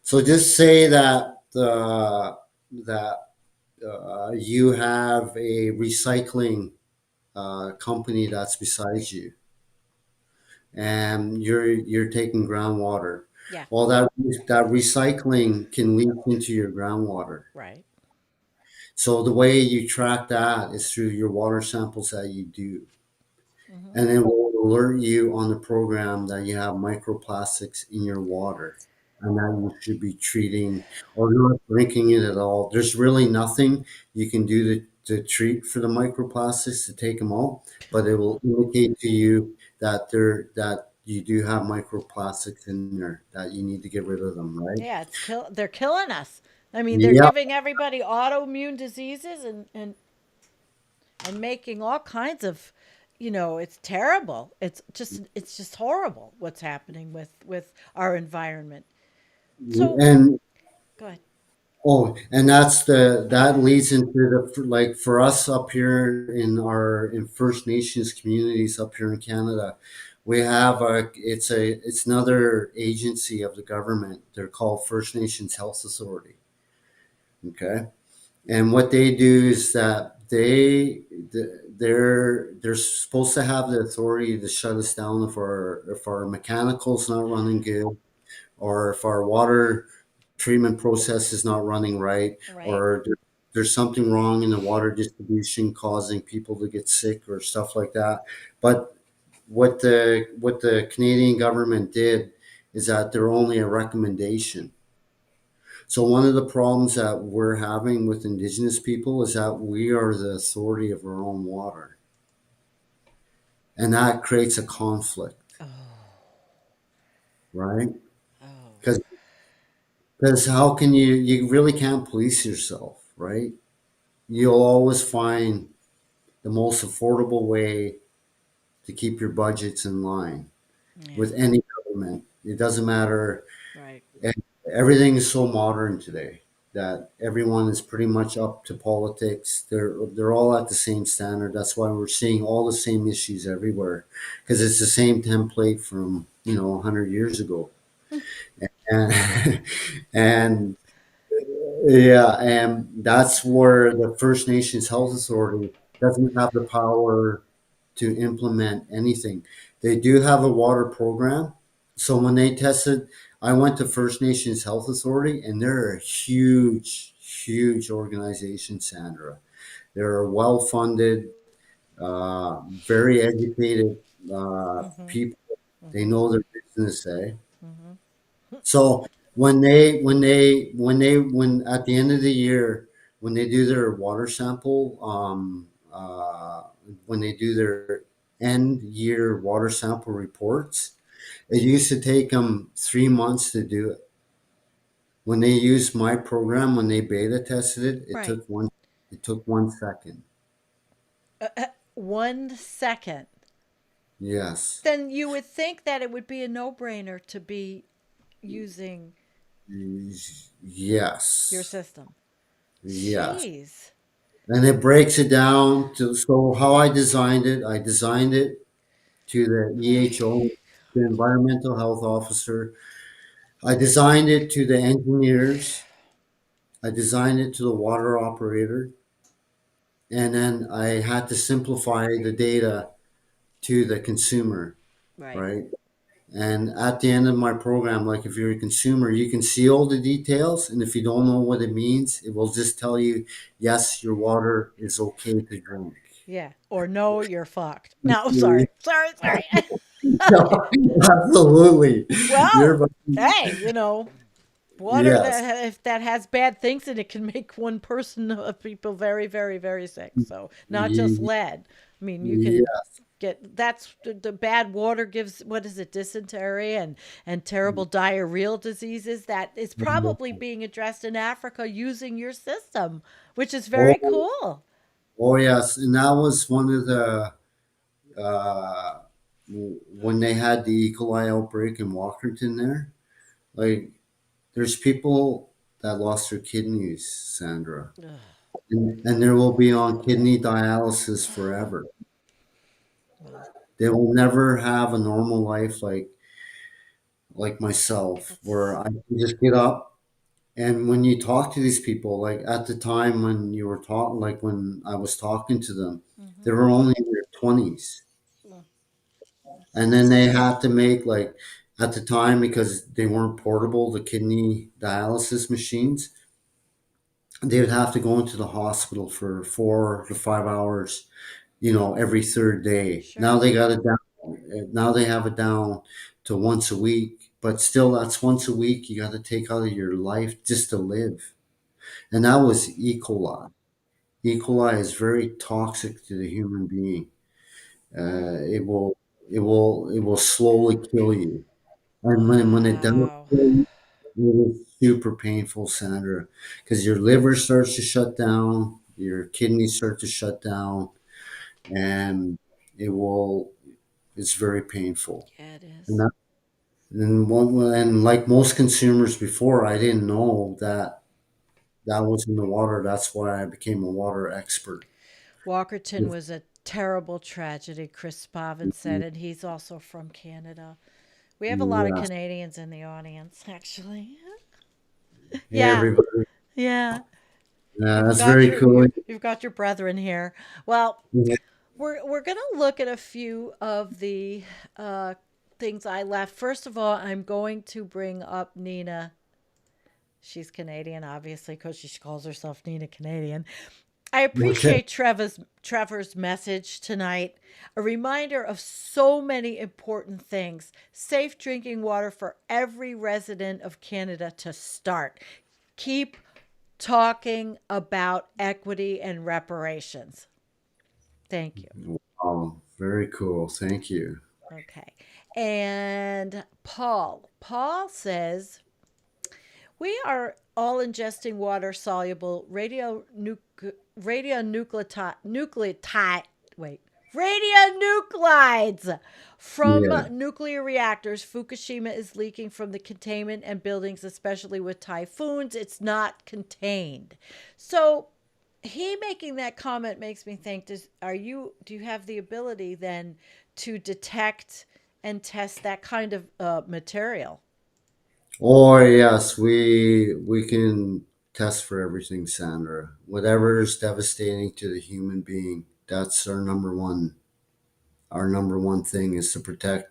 So just say that you have a recycling company that's beside you, and you're taking groundwater. Yeah, Well, that recycling can leak into your groundwater. right. So the way you track that is through your water samples that you do. Hmm. And it will alert you on the program that you have microplastics in your water and that you should be treating or not drinking it at all. There's really nothing you can do to treat for the microplastics to take them out, but it will indicate to you that you do have microplastics in there that you need to get rid of them, right? Yeah, they're killing us. I mean, they're Yeah. giving everybody autoimmune diseases and making all kinds of, it's terrible. It's just horrible what's happening with our environment. So, And go ahead. oh, and that leads into like for us up here in First Nations communities up here in Canada, we have it's another agency of the government. They're called First Nations Health Authority. Okay, and what they do is that they're supposed to have the authority to shut us down if our mechanical's not running good, or if our water treatment process is not running right, Right. or there's something wrong in the water distribution causing people to get sick or stuff like that. But what the Canadian government did is that they're only a recommendation. So one of the problems that we're having with Indigenous people is that we are the authority of our own water, and that creates a conflict, Oh, right? oh, Because how can you really can't police yourself, right? You'll always find the most affordable way to keep your budgets in line yeah, with any government. It doesn't matter. right. And everything is so modern today that everyone is pretty much up to politics. They're all at the same standard. That's why we're seeing all the same issues everywhere, because it's the same template from 100 years ago. And and yeah, and that's where the First Nations Health Authority doesn't have the power to implement anything. They do have a water program. So when they tested, I went to First Nations Health Authority, and they're a huge, huge organization, Sandra. They're well funded, very educated Mm-hmm. people. They Mm-hmm. know their business, eh? Mm-hmm. So when at the end of the year, when they do their water sample, when they do their end year water sample reports, it used to take them 3 months to do it. When they used my program, when they beta tested it, it Right. took one. It took 1 second. 1 second. Yes. Then you would think that it would be a no-brainer to be using your Yes. system. Yes. Jeez. And it breaks it down to, so how I designed it to the Right. EHO the environmental health officer. I designed it to the engineers. I designed it to the water operator. And then I had to simplify the data to the consumer, Right. right? And at the end of my program, like if you're a consumer, you can see all the details. And if you don't know what it means, it will just tell you, yes, your water is okay to drink. Yeah. Or no, you're fucked. No, sorry. Sorry, sorry. No, absolutely. Well, You're hey, water yes. that if that has bad things in it can make one person of people very, very, very sick. So not just Ye- lead. I mean, you can Yeah. get that's the bad water gives what is it, dysentery and terrible diarrheal diseases that is probably being addressed in Africa using your system, which is very Oh, cool. oh, yes. And that was one of the, uh, when they had the E. coli outbreak in Walkerton there, like there's people that lost their kidneys, Sandra, and there will be on kidney dialysis forever. Wow, They will never have a normal life like myself, where that's I can just get up. And when you talk to these people, like at the time when you were talking, like when I was talking to them, they mm-hmm. were only in their 20s. And then they had to make, like, at the time, because they weren't portable, the kidney dialysis machines, they would have to go into the hospital for 4 to 5 hours, every third day. Now Sure. they got it down. Now they have it down to once a week, but still, that's once a week you got to take out of your life just to live. And that was E. coli. E. coli is very toxic to the human being. Mm. It will slowly kill you. And when it does Wow. kill you, it is super painful, Sandra, because your liver starts to shut down, your kidneys start to shut down, and it will. It's very painful. Yeah, it And is. that, and like most consumers before, I didn't know that that was in the water. That's why I became a water expert. Walkerton was a terrible tragedy, Chris Spavin said, and he's also from Canada. We have a lot of Yeah. Canadians in the audience, actually. Hey, Yeah, everybody. yeah. Yeah, that's very cool. You've got your brethren here. Well, Yeah. we're gonna look at a few of the uh, things I left. First of all, I'm going to bring up Nina. She's Canadian, obviously, because she calls herself Nina Canadian. I Okay. appreciate Trevor's message tonight. A reminder of so many important things. Safe drinking water for every resident of Canada to start. Keep talking about equity and reparations. Thank you. Very cool. Thank you. Okay. And Paul says we are all ingesting water soluble radionuclide wait radionuclides from Yeah. nuclear reactors. Fukushima is leaking from the containment and buildings, especially with typhoons. It's not contained. So he making that comment makes me think, do you have the ability then to detect and test that kind of material? Oh yes, we can test for everything, Sandra. Whatever is devastating to the human being, that's our number one. Our number one thing is to protect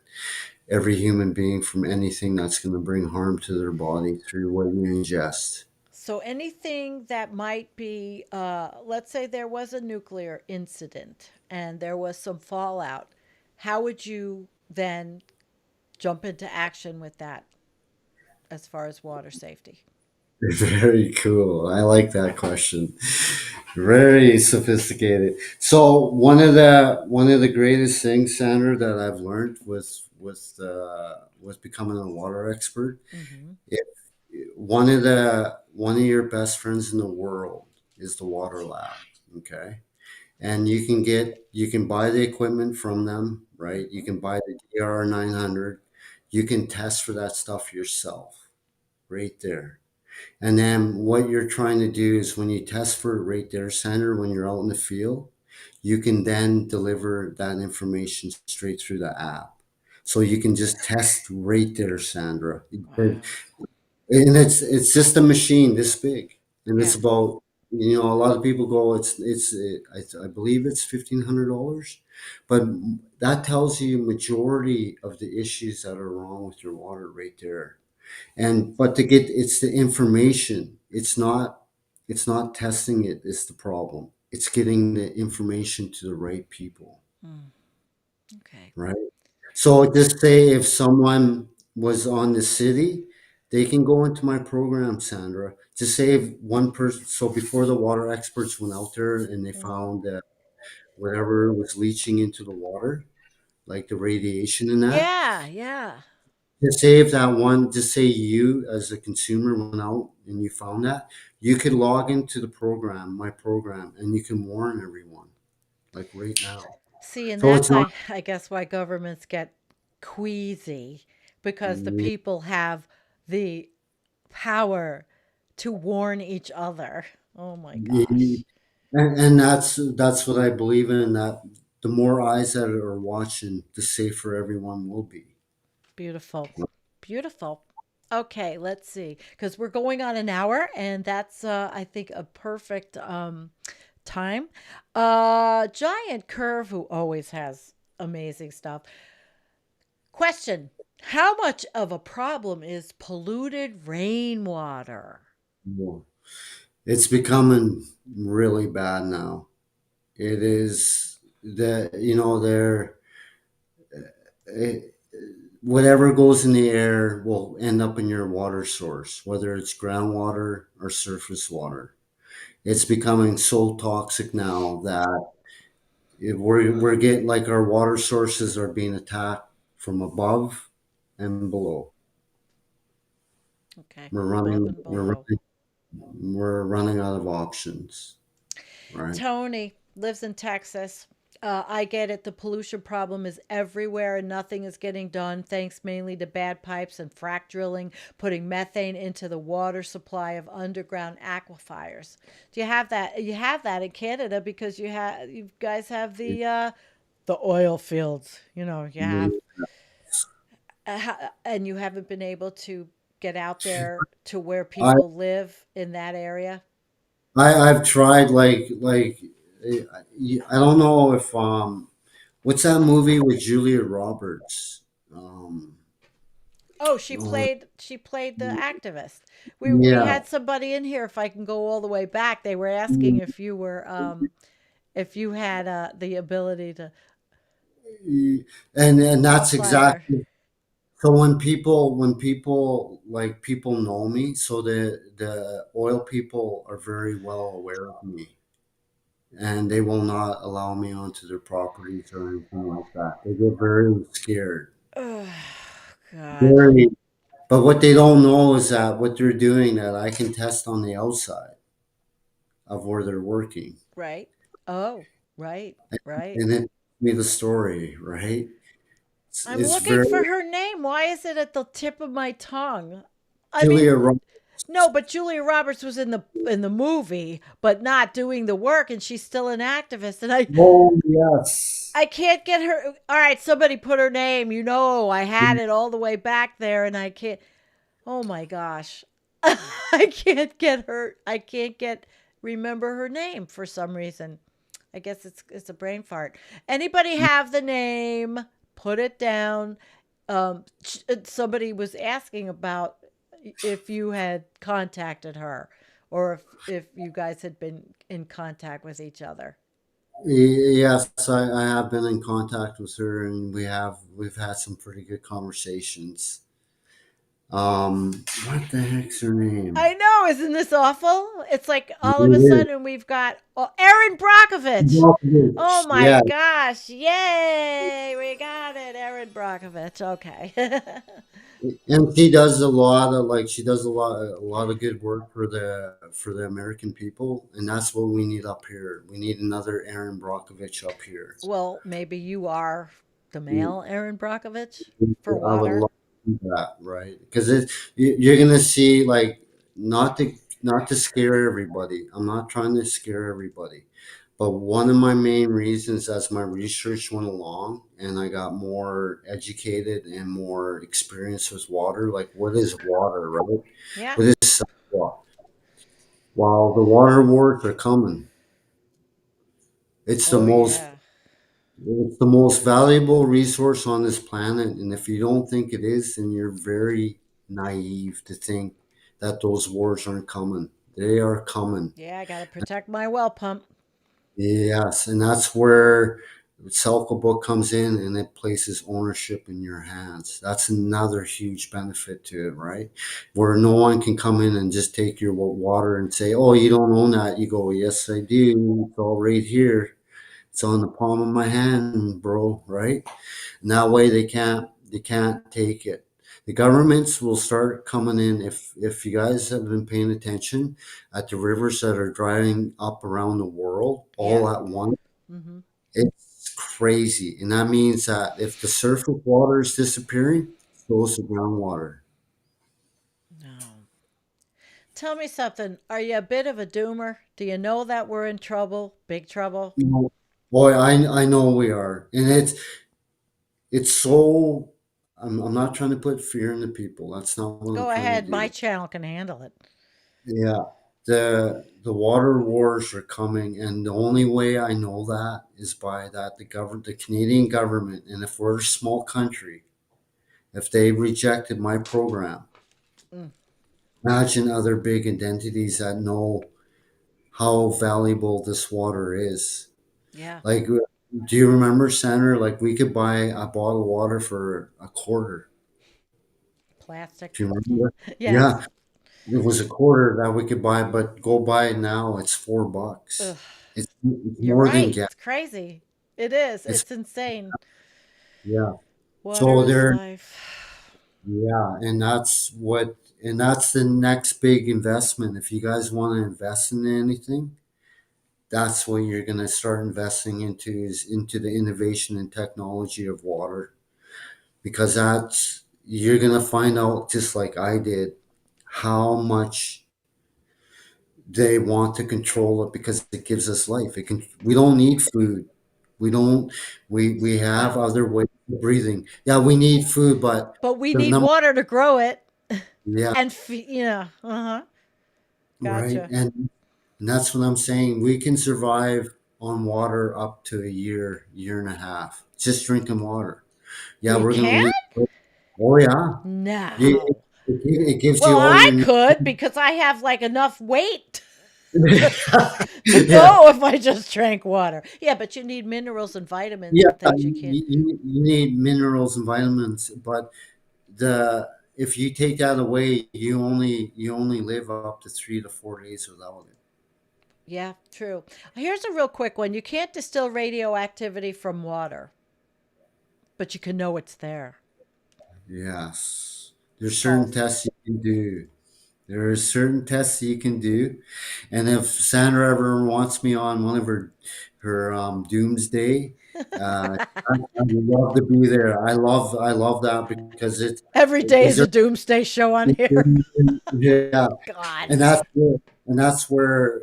every human being from anything that's going to bring harm to their body through what you ingest. So anything that might be, let's say there was a nuclear incident and there was some fallout, how would you then jump into action with that as far as water safety? Very cool. I like that question. Very sophisticated. So one of the greatest things, Sandra, that I've learned with becoming a water expert, Mm-hmm. if one of your best friends in the world is the water lab. Okay. And you can buy the equipment from them, right? You Mm-hmm. can buy the DR 900. You can test for that stuff yourself right there. And then what you're trying to do is when you test for it right there, Sandra, when you're out in the field, you can then deliver that information straight through the app. So you can just test right there, Sandra. And Wow. it's just a machine this big, and it's Yeah. about, a lot of people go, I believe it's $1,500, but that tells you majority of the issues that are wrong with your water right there. And but to get, it's the information. It's not testing it is the problem. It's getting the information to the right people, Mm, okay. right? So just say if someone was on the city, they can go into my program, Sandra. Just say if one person. So before the water experts went out there and they Mhm. found that whatever was leaching into the water, like the radiation in that, Yeah, yeah. just say if that one, just say you as a consumer went out and you found that, you could log into the program, my program, and you can warn everyone, like right now. See, and So that's it's not. I guess why governments get queasy because the people have the power to warn each other. Oh my And, gosh. and that's what I believe in. That the more eyes that are watching, the safer everyone will be. Beautiful. Beautiful. Okay, let's see. Because we're going on an hour, and that's I think a perfect time. Giant Curve, who always has amazing stuff. Question: how much of a problem is polluted rainwater? Yeah. It's becoming really bad now. It is the they're eh, whatever goes in the air will end up in your water source, whether it's groundwater or surface water. It's becoming so toxic now that we're getting, like, our water sources are being attacked from above and below. Okay, We're above running and we're below. running we're running out of options, right? Tony lives in Texas. I get it. The pollution problem is everywhere and nothing is getting done, thanks mainly to bad pipes and frack drilling, putting methane into the water supply of underground aquifers. Do you have that? You have that in Canada because you guys have the oil fields. You know, you have and you haven't been able to get out there to where I people live in that area. I've tried, I don't know if what's that movie with Julia Roberts? Um, Oh, oh, she played the activist. We yeah, had somebody in here. If I can go all the way back, they were asking if you were if you had the ability to and that's apply there. exactly. So when people like people know me, so the oil people are very well aware of me, and they will not allow me onto their properties or anything like that. They get very scared. Oh, God. Very. But what they don't know is that what they're doing, that I can test on the outside of where they're working, Right. Oh, right. Right. and then me the story, right? I'm It's looking very for her name. Why is it at the tip of my tongue? I Julia mean, Roberts. no, but Julia Roberts was in the movie, but not doing the work, and she's still an activist. And Oh yes. I can't get her. All right, somebody put her name. You know, I had it all the way back there, and I can't. Oh my gosh, I can't get her. I can't get remember her name for some reason. I guess it's a brain fart. Anybody have the name? Put it down. Somebody was asking about if you had contacted her, or if you guys had been in contact with each other. Yes, I have been in contact with her, and we've had some pretty good conversations. What the heck's her name? I know, isn't this awful? It's like It all of a is. sudden we've got Erin Brockovich. Oh my Yeah, gosh. Yay. We got it. Erin Brockovich. Okay. and she does a lot of good work for the American people, and that's what we need up here. We need another Aaron Brockovich up here. Well, maybe you are the male Erin Brockovich for I would water. love to do that, right? Because you're gonna see, like, not to scare everybody. I'm not trying to scare everybody, But one of my main reasons, as my research went along and I got more educated and more experience with water, like what is water, right? Yeah. What is sidewalk? While the water wars are coming, it's the Oh, most yeah. it's the most valuable resource on this planet. And if you don't think it is, then you're very naive to think that those wars aren't coming. They are coming. Yeah, I got to protect my well pump. Yes, and that's where Sewllkwe Book comes in and it places ownership in your hands. That's another huge benefit to it, right? Where no one can come in and just take your water and say, "Oh, you don't own that." You go, "Yes, I do. It's all right here. It's on the palm of my hand, bro." Right? And that way they can't take it. The governments will start coming in if you guys have been paying attention at the rivers that are drying up around the world Yeah. all at once. Hmm. It's crazy. And that means that if the surface water is disappearing, so is the groundwater. No. Tell me something. Are you a bit of a doomer? Do you know that we're in trouble? Big trouble? You know, boy, I know we are. And it's so I'm not trying to put fear in the people. That's not what I'm Go trying to ahead. My do. channel can handle it. Yeah, the water wars are coming, and the only way I know that is by that the Canadian government, and if we're a small country, if they rejected my program, Mm, imagine other big entities that know how valuable this water is. yeah. Like, do you remember, Sandra? Like, we could buy a bottle of water for a quarter. Plastic. Do you remember? Yes. Yeah, it was a quarter that we could buy, but go buy it now. It's $4. Ugh. It's You're more than right. gas. It's crazy. It is. It's It's insane. yeah. Water So is there, life. yeah, and that's the next big investment. If you guys want to invest in anything, that's what you're going to start investing into is into the innovation and technology of water, because that's you're going to find out just like I did how much they want to control it because it gives us life. It can. We don't need food. We don't. We have Well, other ways of breathing. Yeah, we need food, but but we the need number. water to grow it. Yeah, And, yeah. Uh huh. right. Gotcha. And that's what I'm saying. We can survive on water up to a year, year and a half, just drinking water. Yeah, You we're gonna can? lose. Oh yeah, it, No. it gives Well, you all I your. could because I have like enough weight to, to Yeah, go if I just drank water. Yeah, but you need minerals and vitamins yeah. and things you can't. You need minerals and vitamins, but the if you take that away, you only live up to 3 to 4 days without it. Yeah, true. Here's a real quick one. You can't distill radioactivity from water, but you can know it's there. Yes, there's certain False. tests you can do. There are certain tests you can do, and if Sandra ever wants me on one of her doomsday, I would love to be there. I love that because Every day these is are a doomsday show on here. yeah, God. and that's where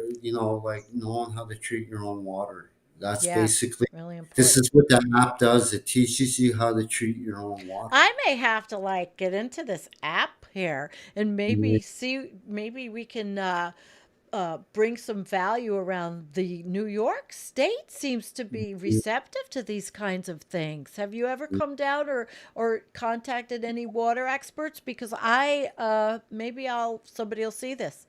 like knowing how to treat your own water. That's Yeah, basically really this important. is what that app does. It teaches you how to treat your own water. I may have to like get into this app here and maybe see, maybe we can bring some value around. The New York State seems to be receptive to these kinds of things. Have you ever come down or contacted any water experts? Because I maybe I'll somebody will see this,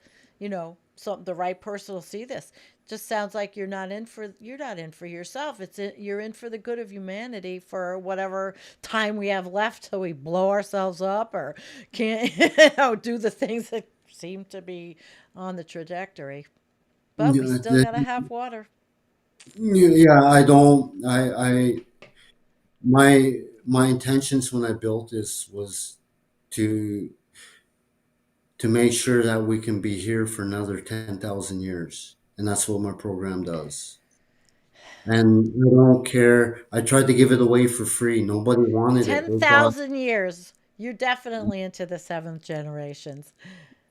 some the right person will see this. Just sounds like you're not in for yourself. You're in for the good of humanity for whatever time we have left till we blow ourselves up or can't do the things that seem to be on the trajectory. But we Yeah, still got to have water. yeah, I don't. My intentions when I built this was to to make sure that we can be here for another 10,000 years, and that's what my program does. And I don't care. I tried to give it away for free. Nobody wanted it. They thought, 10,000 years. You're definitely into the seventh generations.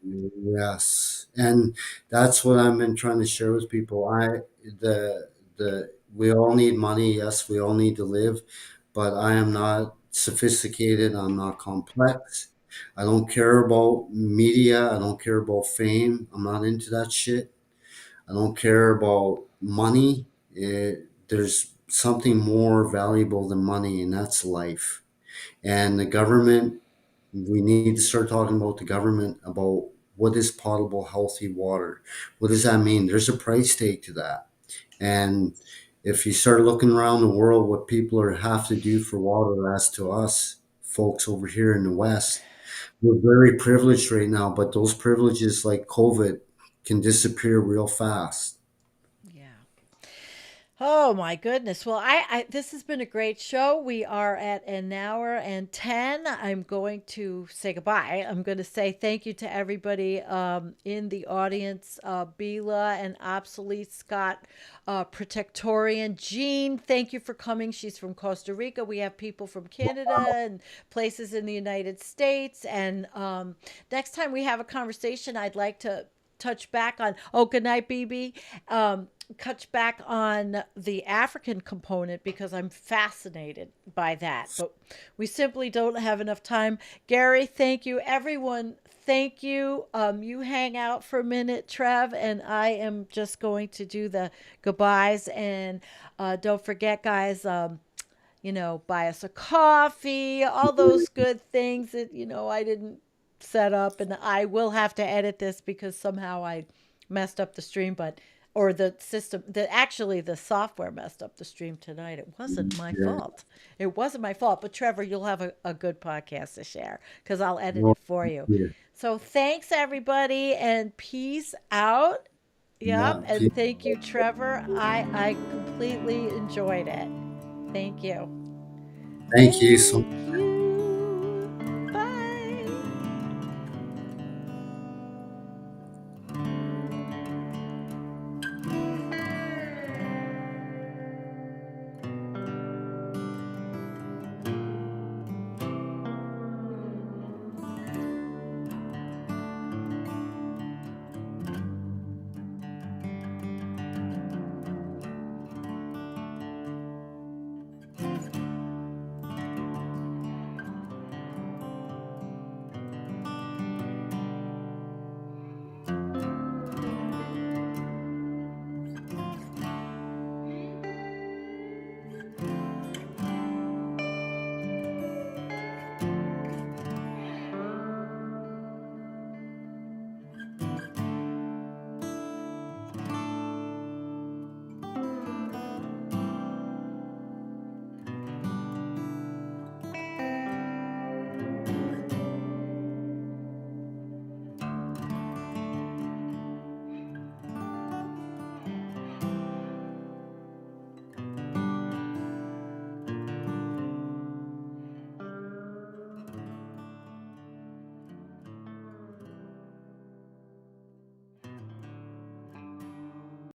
yes, and that's what I've been trying to share with people. The we all need money. Yes, we all need to live, but I am not sophisticated. I'm not complex. I don't care about media. I don't care about fame. I'm not into that shit. I don't care about money. There's something more valuable than money, and that's life. And the government, we need to start talking about the government about what is potable, healthy water. What does that mean? There's a price tag to that. And if you start looking around the world, what people have to do for water as to us, folks over here in the West, we're very privileged right now, but those privileges like COVID can disappear real fast. Yeah. Oh my goodness. Well, this has been a great show. We are at an hour and 10. I'm going to say goodbye. I'm going to say thank you to everybody in the audience, Bila and Obsolete Scott, Protectorian, Jean. Thank you for coming. She's from Costa Rica. We have people from Canada and places in the United States. And next time we have a conversation, I'd like to touch back on, oh, good night, BB. Touch back on the African component because I'm fascinated by that. But we simply don't have enough time. Gary, thank you. Everyone, thank you. You hang out for a minute, Trev, and I am just going to do the goodbyes. And don't forget, guys, buy us a coffee, all those good things that, I didn't set up. And I will have to edit this because somehow I messed up the stream, but or the system that actually the software messed up the stream tonight. It wasn't my Yeah. fault. It wasn't my fault. But Trevor, you'll have a good podcast to share because I'll edit Well, it for you. yeah. So thanks everybody and peace out. Yep. Yeah. And thank you, Trevor. I completely enjoyed it. Thank you. Thank you so Thank you.